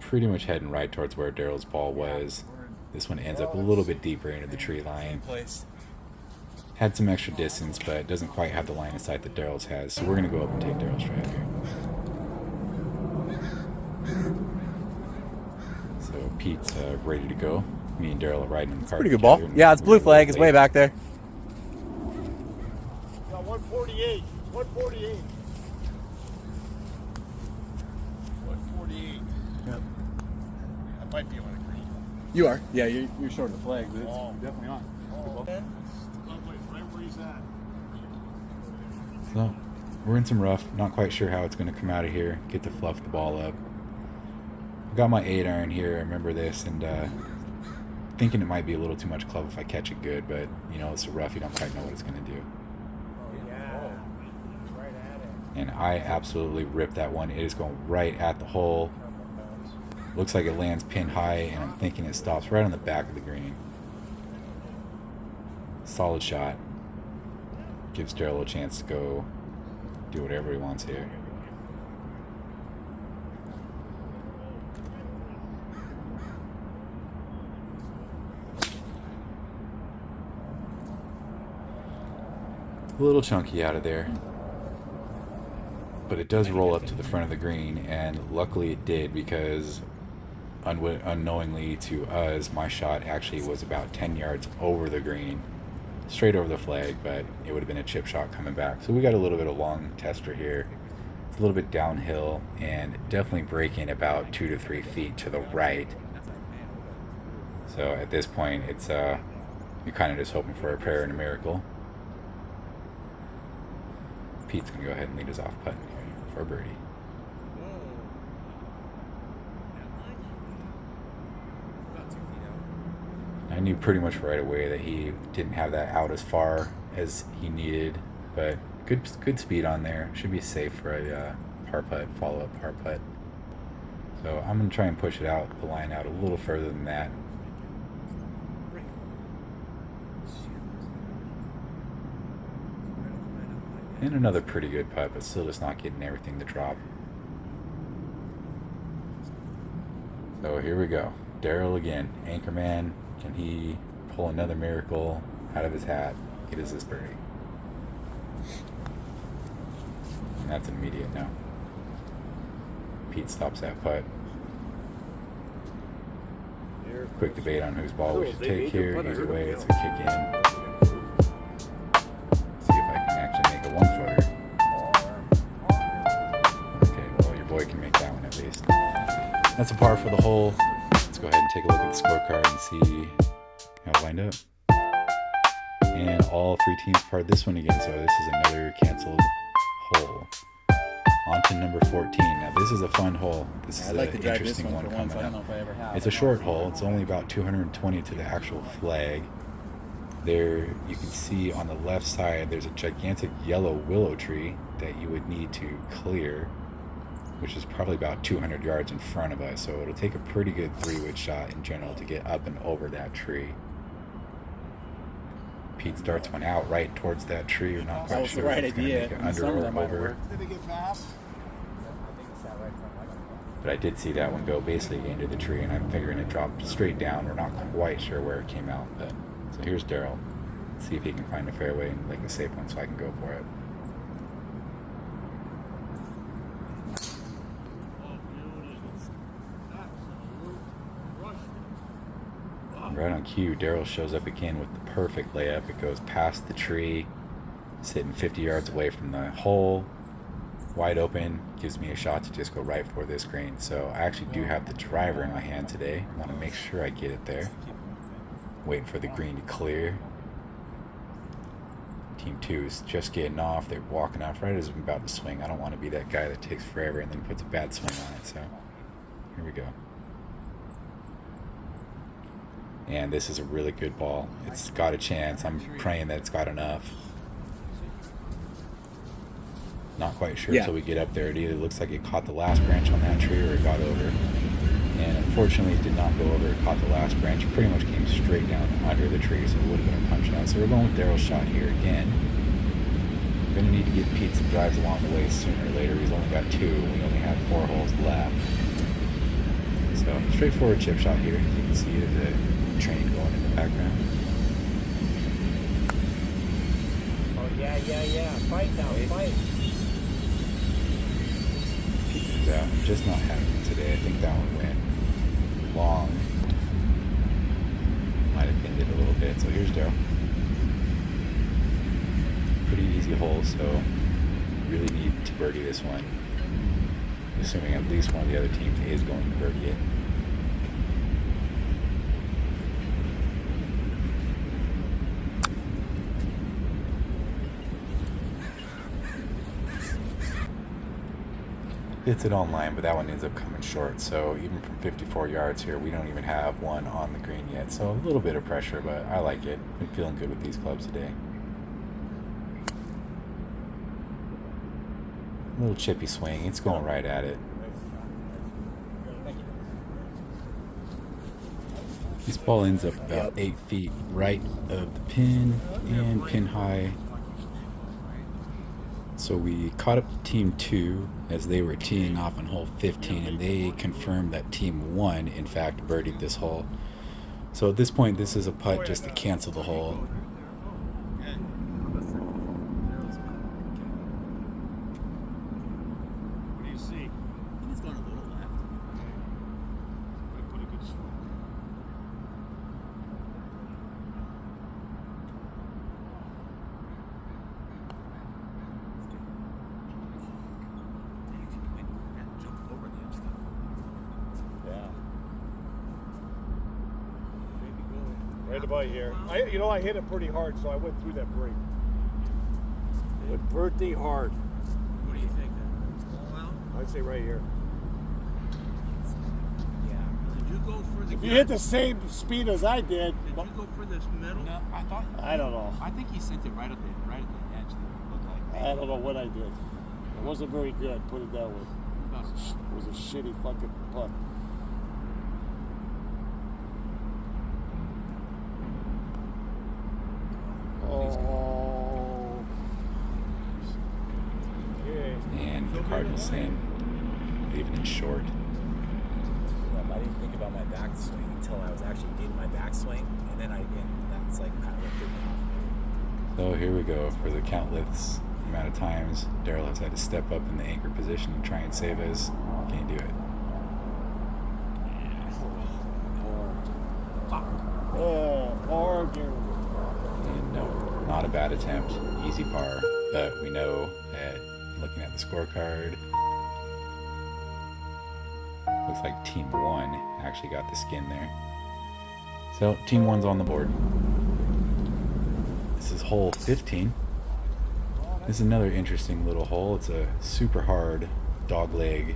Pretty much heading right towards where Daryl's ball was. This one ends up a little bit deeper into the tree line. Place. Had some extra distance, but it doesn't quite have the line of sight that Daryl's has. So we're going to go up and take Daryl's drive here. So Pete's ready to go. Me and Daryl are riding in the car. Pretty good ball. Yeah, it's blue flag. It's way back there. Got 148. 148. 148. Yep. I might be on a green. You are. Yeah, you're short of the flag, but it's Oh. definitely on. Okay. Lovely. Right where he's at. So we're in some rough. Not quite sure how it's going to come out of here. Get to fluff the ball up. I got my 8-iron here. I remember this, and thinking it might be a little too much club if I catch it good, but you know, it's a rough. You don't quite know what it's going to do. Right at it. And I absolutely ripped that one. It is going right at the hole. Looks like it lands pin high, and I'm thinking it stops right on the back of the green. Solid shot. Gives Daryl a chance to go do whatever he wants here. A little chunky out of there, but it does roll up to the front of the green, and luckily it did, because unknowingly to us, my shot actually was about 10 yards over the green, straight over the flag, but it would have been a chip shot coming back. So we got a little bit of long tester here. It's a little bit downhill and definitely breaking about 2 to 3 feet to the right. So at this point, it's you're kind of just hoping for a prayer and a miracle. Pete's gonna go ahead and lead us off putting here for a birdie. I knew pretty much right away that he didn't have that out as far as he needed, but good speed on there. Should be safe for a par putt, follow up par putt. So I'm gonna try and push it out, the line out a little further than that. And another pretty good putt, but still just not getting everything to drop. So here we go. Daryl again, Anchorman. Can he pull another miracle out of his hat? Get us this birdie. And that's an immediate no. Pete stops that putt. Quick debate on whose ball we should take here. Either way, it's a kick in. See if I can actually make a 1-footer. Okay, well, your boy can make that one at least. That's a par for the hole. Let's go ahead and take a look at the scorecard and see how it lined up. And all 3 teams parred this one again, so this is another canceled hole. On to number 14. Now this is a fun hole. This is I'd like to an drive this interesting one one for once. coming I don't know up. if I ever have. It's a short hole. It's only about 220 to the actual flag. There you can see on the left side there's a gigantic yellow willow tree that you would need to clear, which is probably about 200 yards in front of us. So it'll take a pretty good 3-wood shot in general to get up and over that tree. Pete starts one out right towards that tree. We're not That quite was sure the right if it's going to idea. make it In the under summer or that might over. work. Did it get past? But I did see that one go basically into the tree, and I'm figuring it dropped straight down. We're not quite sure where it came out. But so here's Daryl. See if he can find a fairway and make a safe one so I can go for it. Right on cue, Daryl shows up again with the perfect layup. It goes past the tree, sitting 50 yards away from the hole, wide open, gives me a shot to just go right for this green. So I actually do have the driver in my hand today. I want to make sure I get it there. Waiting for the green to clear. Team 2 is just getting off. They're walking off right as I'm about to swing. I don't want to be that guy that takes forever and then puts a bad swing on it. So here we go. And this is a really good ball. It's got a chance. I'm praying that it's got enough. Not quite sure until we get up there. It either looks like it caught the last branch on that tree or it got over. And unfortunately it did not go over. It caught the last branch. It pretty much came straight down under the tree, so it would have been a punch out. So we're going with Daryl's shot here again. We're going to need to get Pete some drives along the way sooner or later. He's only got 2. We only have 4 holes left. So straightforward chip shot here. As you can see, there's a train going in the background. Yeah. Fight now, fight. Pete comes out. I'm just not having it today. I think that one went long. Might have pinned it a little bit. So here's Daryl. Pretty easy hole, so really need to birdie this one. Assuming at least one of the other teams is going to birdie it. Hits it on line, but that one ends up coming short. So even from 54 yards here, we don't even have one on the green yet. So a little bit of pressure, but I like it. Been feeling good with these clubs today. A little chippy swing. It's going right at it. This ball ends up about 8 feet right of the pin and pin high. So we caught up to Team 2 as they were teeing off on hole 15, and they confirmed that Team 1 in fact birdied this hole. So at this point, this is a putt just to cancel the hole. What do you see? He's going a little left. Put a good swing. Yeah. Right about here. I hit it pretty hard, so I went through that break. Went pretty hard. What do you think then? Well, I'd say right here. yeah. Did you go for the If you hit the same speed as I did, Did you go for this middle? No, I don't know. I think he sent it right at the edge. That looked like. I don't know what I did. It wasn't very good, put it that way. It was a shitty fucking putt. Oh. Okay. And the Cardinals in, leaving it short. I didn't think about my backswing until I was actually in my backswing, and then that's like kind of what threw me off. So here we go for the countless amount of times Daryl has had to step up in the anchor position and try and save us. Can't do it. Oh, hard. And no, not a bad attempt. Easy par. But we know that looking at the scorecard, looks like Team 1 actually got the skin there. So Team 1's on the board. This is hole 15. This is another interesting little hole. It's a super hard dog leg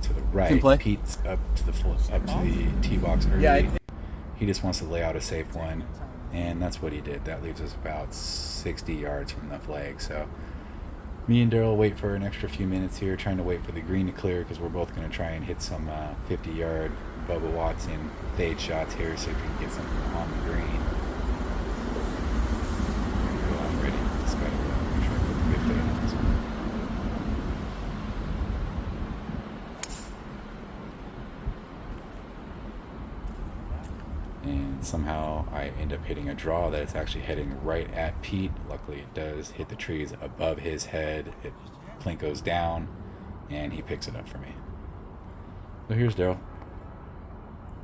to the right. Pete's up to the tee box early. Yeah, he just wants to lay out a safe one, and that's what he did. That leaves us about 60 yards from the flag. So me and Daryl wait for an extra few minutes here, trying to wait for the green to clear because we're both going to try and hit some 50-yard Bubba Watson fade shots here so we can get something on the green. I'm ready. Just got to make sure I put the good fade on this one. And somehow I end up hitting a draw that it's actually heading right at Pete. Luckily it does hit the trees above his head. It plinkos down and he picks it up for me. So here's Daryl.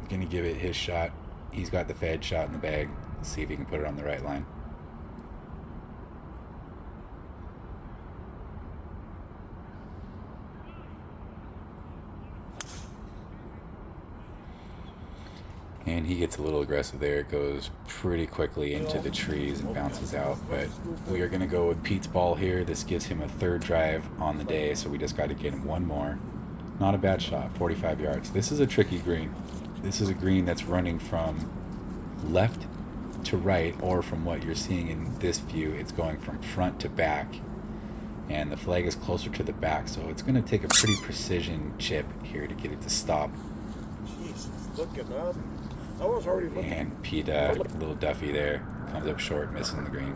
Gonna give it his shot. He's got the fade shot in the bag. Let's see if he can put it on the right line. And he gets a little aggressive there. It goes pretty quickly into the trees and bounces out. But we are going to go with Pete's ball here. This gives him a third drive on the day, so we just got to get him one more. Not a bad shot, 45 yards. This is a tricky green. This is a green that's running from left to right, or from what you're seeing in this view, it's going from front to back. And the flag is closer to the back, so it's going to take a pretty precision chip here to get it to stop. Jesus, looking up. I was already looking. And Pete, little Duffy there, comes up short, missing the green.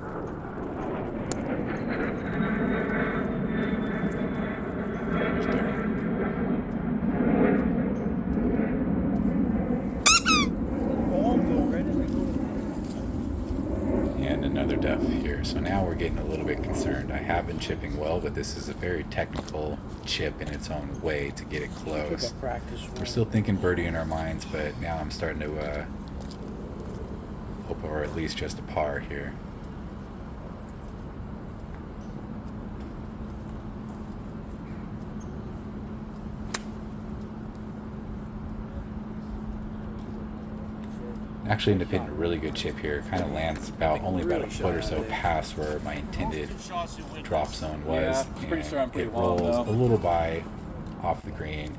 There's Daryl. And another Duff here. here. So now we're getting a little bit concerned. I have been chipping well, but this is a very technical chip in its own way to get it close. We're still thinking birdie in our minds, but now I'm starting to hope for at least just a par here. Actually ended up hitting a really good chip here. Kind of lands only about a foot or so past where my intended drop zone was. Yeah, pretty sure I'm pretty it long, rolls though. a little by off the green.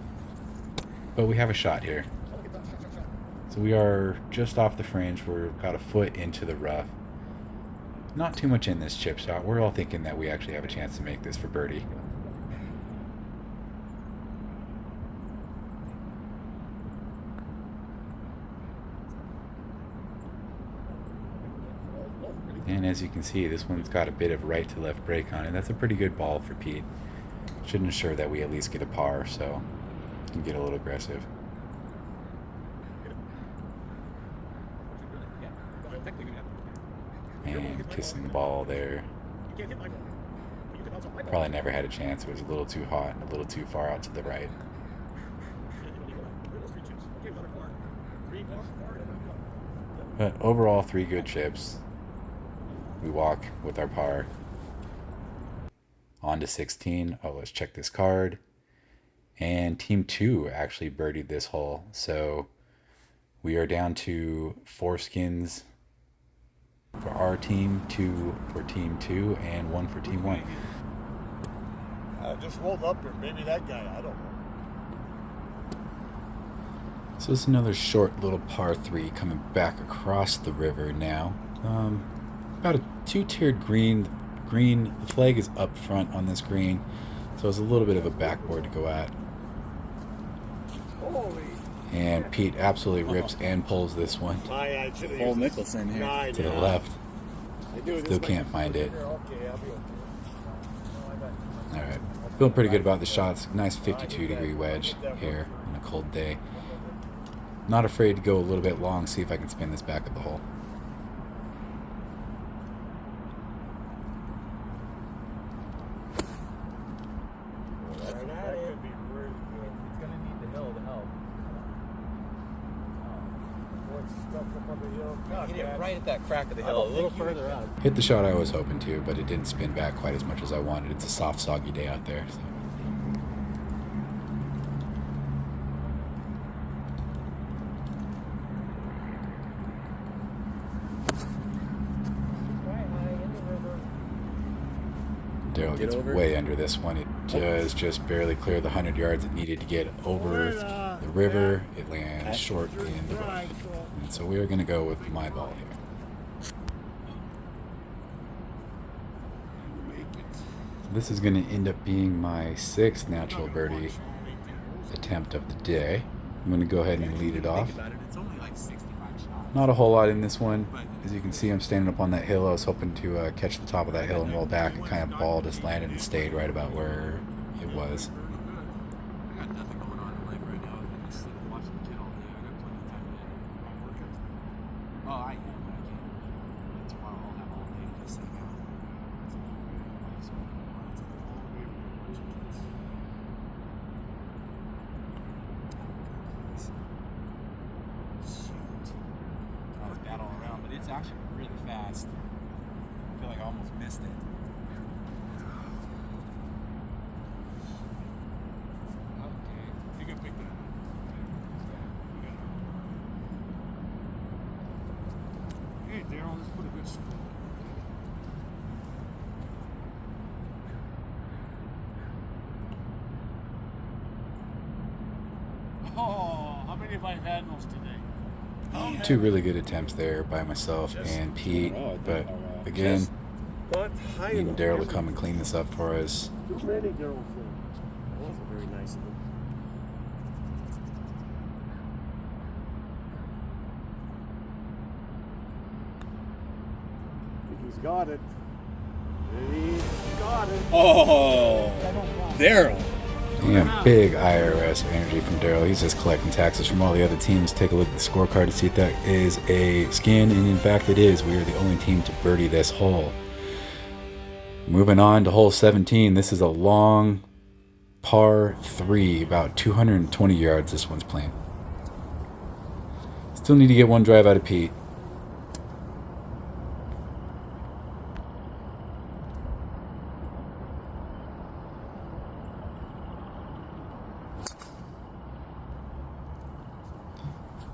But we have a shot here. So we are just off the fringe. We're about a foot into the rough. Not too much in this chip shot. We're all thinking that we actually have a chance to make this for birdie. And as you can see, this one's got a bit of right to left break on it. That's a pretty good ball for Pete. Should ensure that we at least get a par, so we can get a little aggressive. And kissing the ball there. Probably never had a chance. It was a little too hot and a little too far out to the right. But overall, 3 good chips. We walk with our par. On to 16. Oh, let's check this card. And team 2 actually birdied this hole. So we are down to 4 skins for our team, 2 for team 2, and 1 for team 1. I just rolled up here. Maybe that guy. I don't know. So it's another short little par 3 coming back across the river now. About a 2-tiered green. The flag is up front on this green, so it's a little bit of a backboard to go at. Holy. And Pete absolutely rips and pulls this one Paul Nicholson here. to the left. Still can't find it. Okay, I'll be okay. All right, feeling pretty good about the shots. Nice 52-degree wedge here on a cold day. Not afraid to go a little bit long, see if I can spin this back at the hole. That could be really good. It's gonna need the hill to help. What's stuff up on the hill? God, Hit it man. right at that crack of the hill, a little further up. Hit the shot I was hoping to, but it didn't spin back quite as much as I wanted. It's a soft, soggy day out there. So. Daryl gets way under this one. It does just barely clear the 100 yards it needed to get over the river. It lands short in the rough. And so we are going to go with my ball here. This is going to end up being my 6th natural birdie attempt of the day. I'm going to go ahead and lead it off. It's only like 65 shots. Not a whole lot in this one. As you can see, I'm standing up on that hill. I was hoping to catch the top of that hill and roll back. And kind of ball just landed and stayed right about where it was. I got nothing going on in life right now. I'm just sitting watching the kid all day. I got plenty of time today. I'm working. Oh, I am, but I can't. But tomorrow I'll have all day to just hang out. Life's going on. It's like all day with a bunch of kids. Shoot. That was bad all around, but it's actually really fast. I feel like I almost missed it. Okay. You can pick that up. Hey, Daryl, let's put a good score. Oh, how many have I had those today? 2 really good attempts there by myself and Pete. But again, Not high needing enough. Daryl to come and clean this up for us. Too many Daryl things. That wasn't very nice of him. I think he's got it. He's got it. Oh, Daryl. Yeah, big IRS energy from Daryl. He's just collecting taxes from all the other teams. Take a look at the scorecard to see if that is a skin, and in fact it is. We are the only team to birdie this hole. Moving on to hole 17. This is a long par 3, about 220 yards this one's playing. Still need to get one drive out of Pete.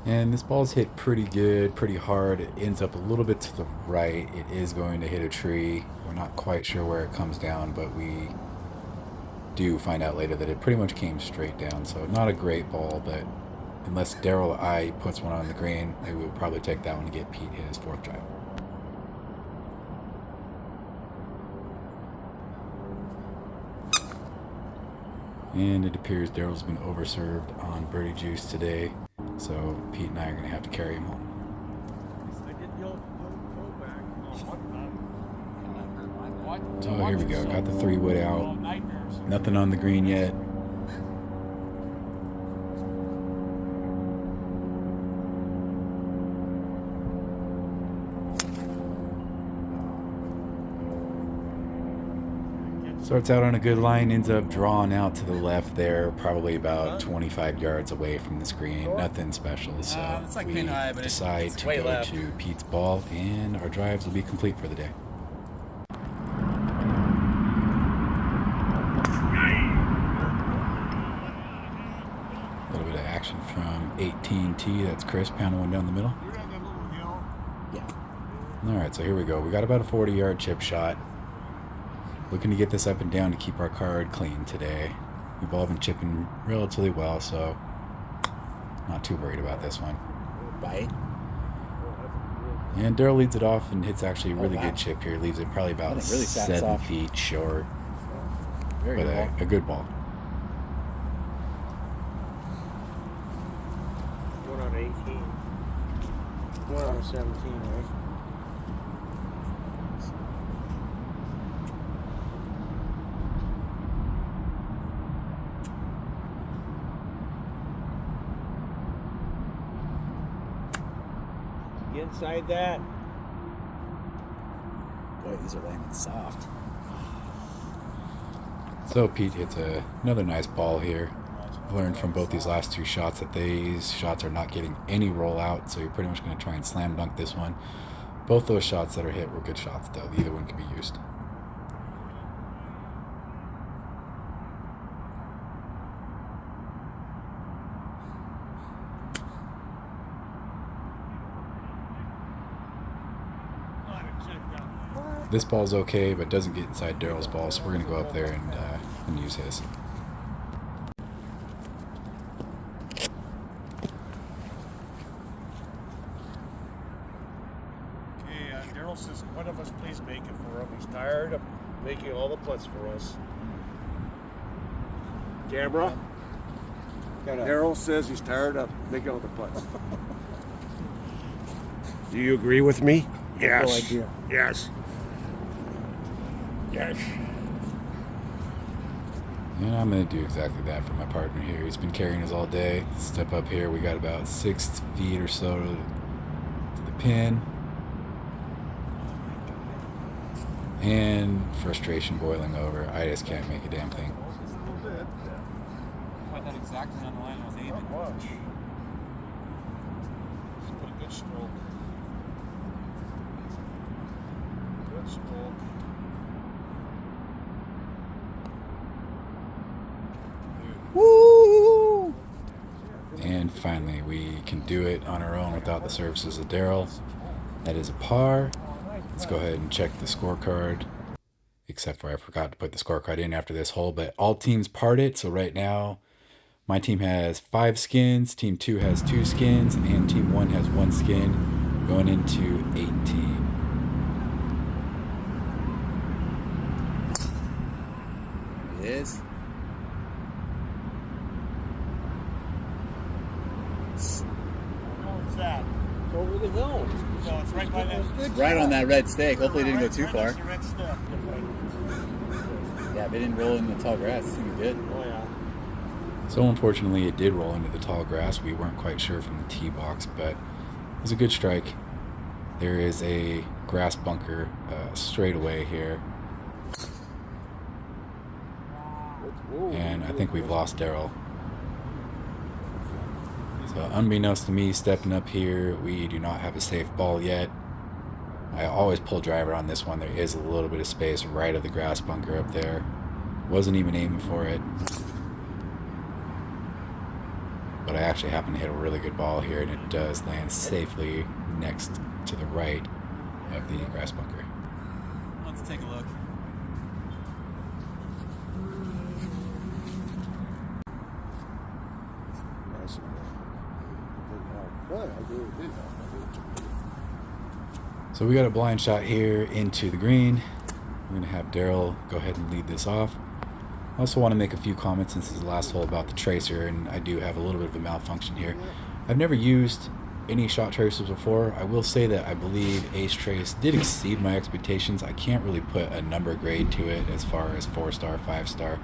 And this ball's hit pretty good, pretty hard. It ends up a little bit to the right. It is going to hit a tree. We're not quite sure where it comes down, but we do find out later that it pretty much came straight down. So not a great ball, but unless Daryl I puts one on the green, maybe we'll probably take that one to get Pete his 4th drive. And it appears Daryl's been overserved on birdie juice today, so Pete and I are going to have to carry him home. I did the old back. So here we go. Got the 3-wood out. Nightmares. Nothing on the green yet. Starts out on a good line, ends up drawing out to the left there, probably about 25 yards away from the screen. Nothing special, so it's like we pin high, but decide it's to way go left. to Pete's ball, and our drives will be complete for the day. A little bit of action from 18T. That's Chris pounding one down the middle. You're on that little hill. All right, so here we go. We got about a 40-yard chip shot. Looking to get this up and down to keep our card clean today. We've all been chipping relatively well, so not too worried about this one. Bite. And Daryl leads it off and hits actually a really wow. good chip here. Leaves it probably about That really sat 7 soft. feet short, Very but good ball. a good ball. One out of 18. One out of 17, right? Get inside that. Boy, these are landing soft. So Pete hits another nice ball here. I've learned from both these last 2 shots that these shots are not getting any rollout, so you're pretty much going to try and slam dunk this one. Both those shots that are hit were good shots, though. Either one can be used. This ball's okay, but doesn't get inside Daryl's ball, so we're going to go up there and use his. Okay, Daryl says, one of us please make it for him. He's tired of making all the putts for us. Camera? Daryl says he's tired of making all the putts. Do you agree with me? Yes. No idea. Yes. Yes. And I'm going to do exactly that for my partner here. He's been carrying us all day. Step up here. We got about 6 feet or so to the pin. And frustration boiling over. I just can't make a damn thing. Put that exactly on the line I was aiming. Not much. Just put a good stroke. Good stroke. Woo! And finally, we can do it on our own without the services of Daryl. That is a par. Let's go ahead and check the scorecard. Except for I forgot to put the scorecard in after this hole, but all teams parred it. So right now, my team has 5 skins, team 2 has 2 skins, and team 1 has 1 skin going into 18. It is. Where's that? It's over the hill. No, it's right by that. Right on that red stake. Hopefully it didn't go too Right far. next to the red step. Yeah, if it didn't roll in the tall grass, it's gonna be good. Oh yeah. So unfortunately, it did roll into the tall grass. We weren't quite sure from the tee box, but it was a good strike. There is a grass bunker straight away here. and I think we've lost Daryl. So unbeknownst to me, stepping up here, we do not have a safe ball yet. I always pull driver on this one. There is a little bit of space right of the grass bunker up there. Wasn't even aiming for it. But I actually happen to hit a really good ball here, and it does land safely next to the right of the grass bunker. Let's take a look. Nice. Well, I agree with you. So we got a blind shot here into the green. We're going to have Daryl go ahead and lead this off. I also want to make a few comments since this is the last hole about the tracer, and I do have a little bit of a malfunction here. I've never used any shot tracers before. I will say that I believe Ace Trace did exceed my expectations. I can't really put a number grade to it as far as 4-star, 5-star,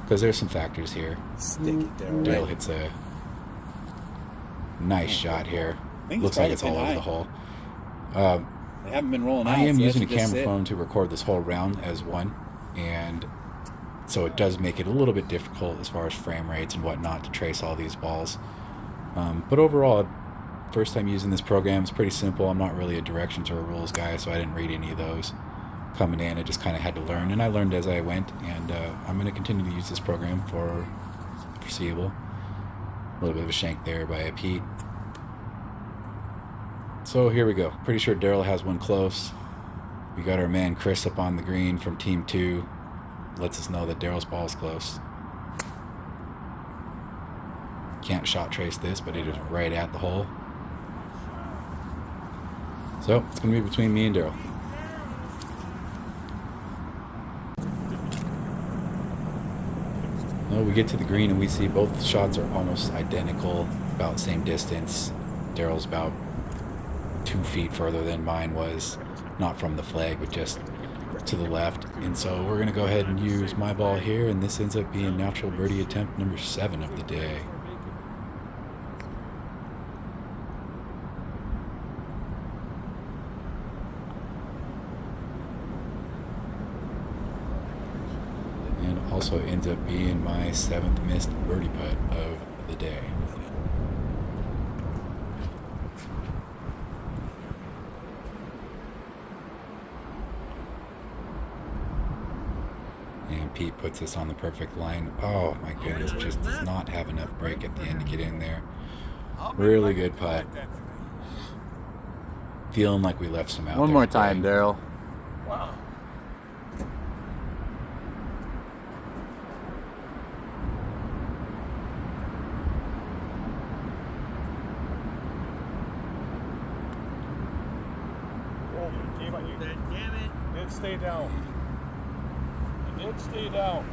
because there's some factors here. Stick it, Daryl. Daryl hits a nice shot here. I think Looks it's like it's all probably over the high. hole. They haven't been rolling out. I am so that using a should just camera sit. phone to record this whole round as one, and so it does make it a little bit difficult as far as frame rates and whatnot to trace all these balls. But overall, first time using this program, it's pretty simple. I'm not really a directions or a rules guy, so I didn't read any of those coming in. I just kind of had to learn, and I learned as I went, and I'm going to continue to use this program for the foreseeable. A little bit of a shank there by Pete. So here we go. Pretty sure Daryl has one close. We got our man Chris up on the green from Team 2. Lets us know that Daryl's ball is close. Can't shot trace this, but it is right at the hole. So it's going to be between me and Daryl. Well, we get to the green and we see both shots are almost identical, about same distance. Daryl's about 2 feet further than mine was, not from the flag, but just to the left. And so we're going to go ahead and use my ball here, and this ends up being natural birdie attempt number 7 of the day. And also ends up being my 7th missed birdie putt of the day. And Pete puts this on the perfect line. Oh my goodness, just does not have enough break at the end to get in there. Really good putt. Feeling like we left some out One there more today. time, Daryl. Wow. Oh, you came on you. Damn it. Did stay down. You did stay down.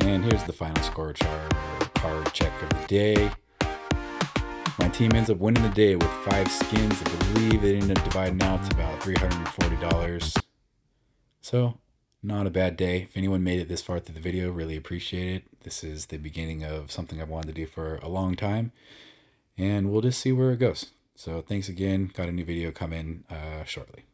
And here's the final score card check of the day. My team ends up winning the day with 5 skins. I believe they ended up dividing out to about $340. So, not a bad day. If anyone made it this far through the video, really appreciate it. This is the beginning of something I've wanted to do for a long time. And we'll just see where it goes. So, thanks again. Got a new video coming shortly.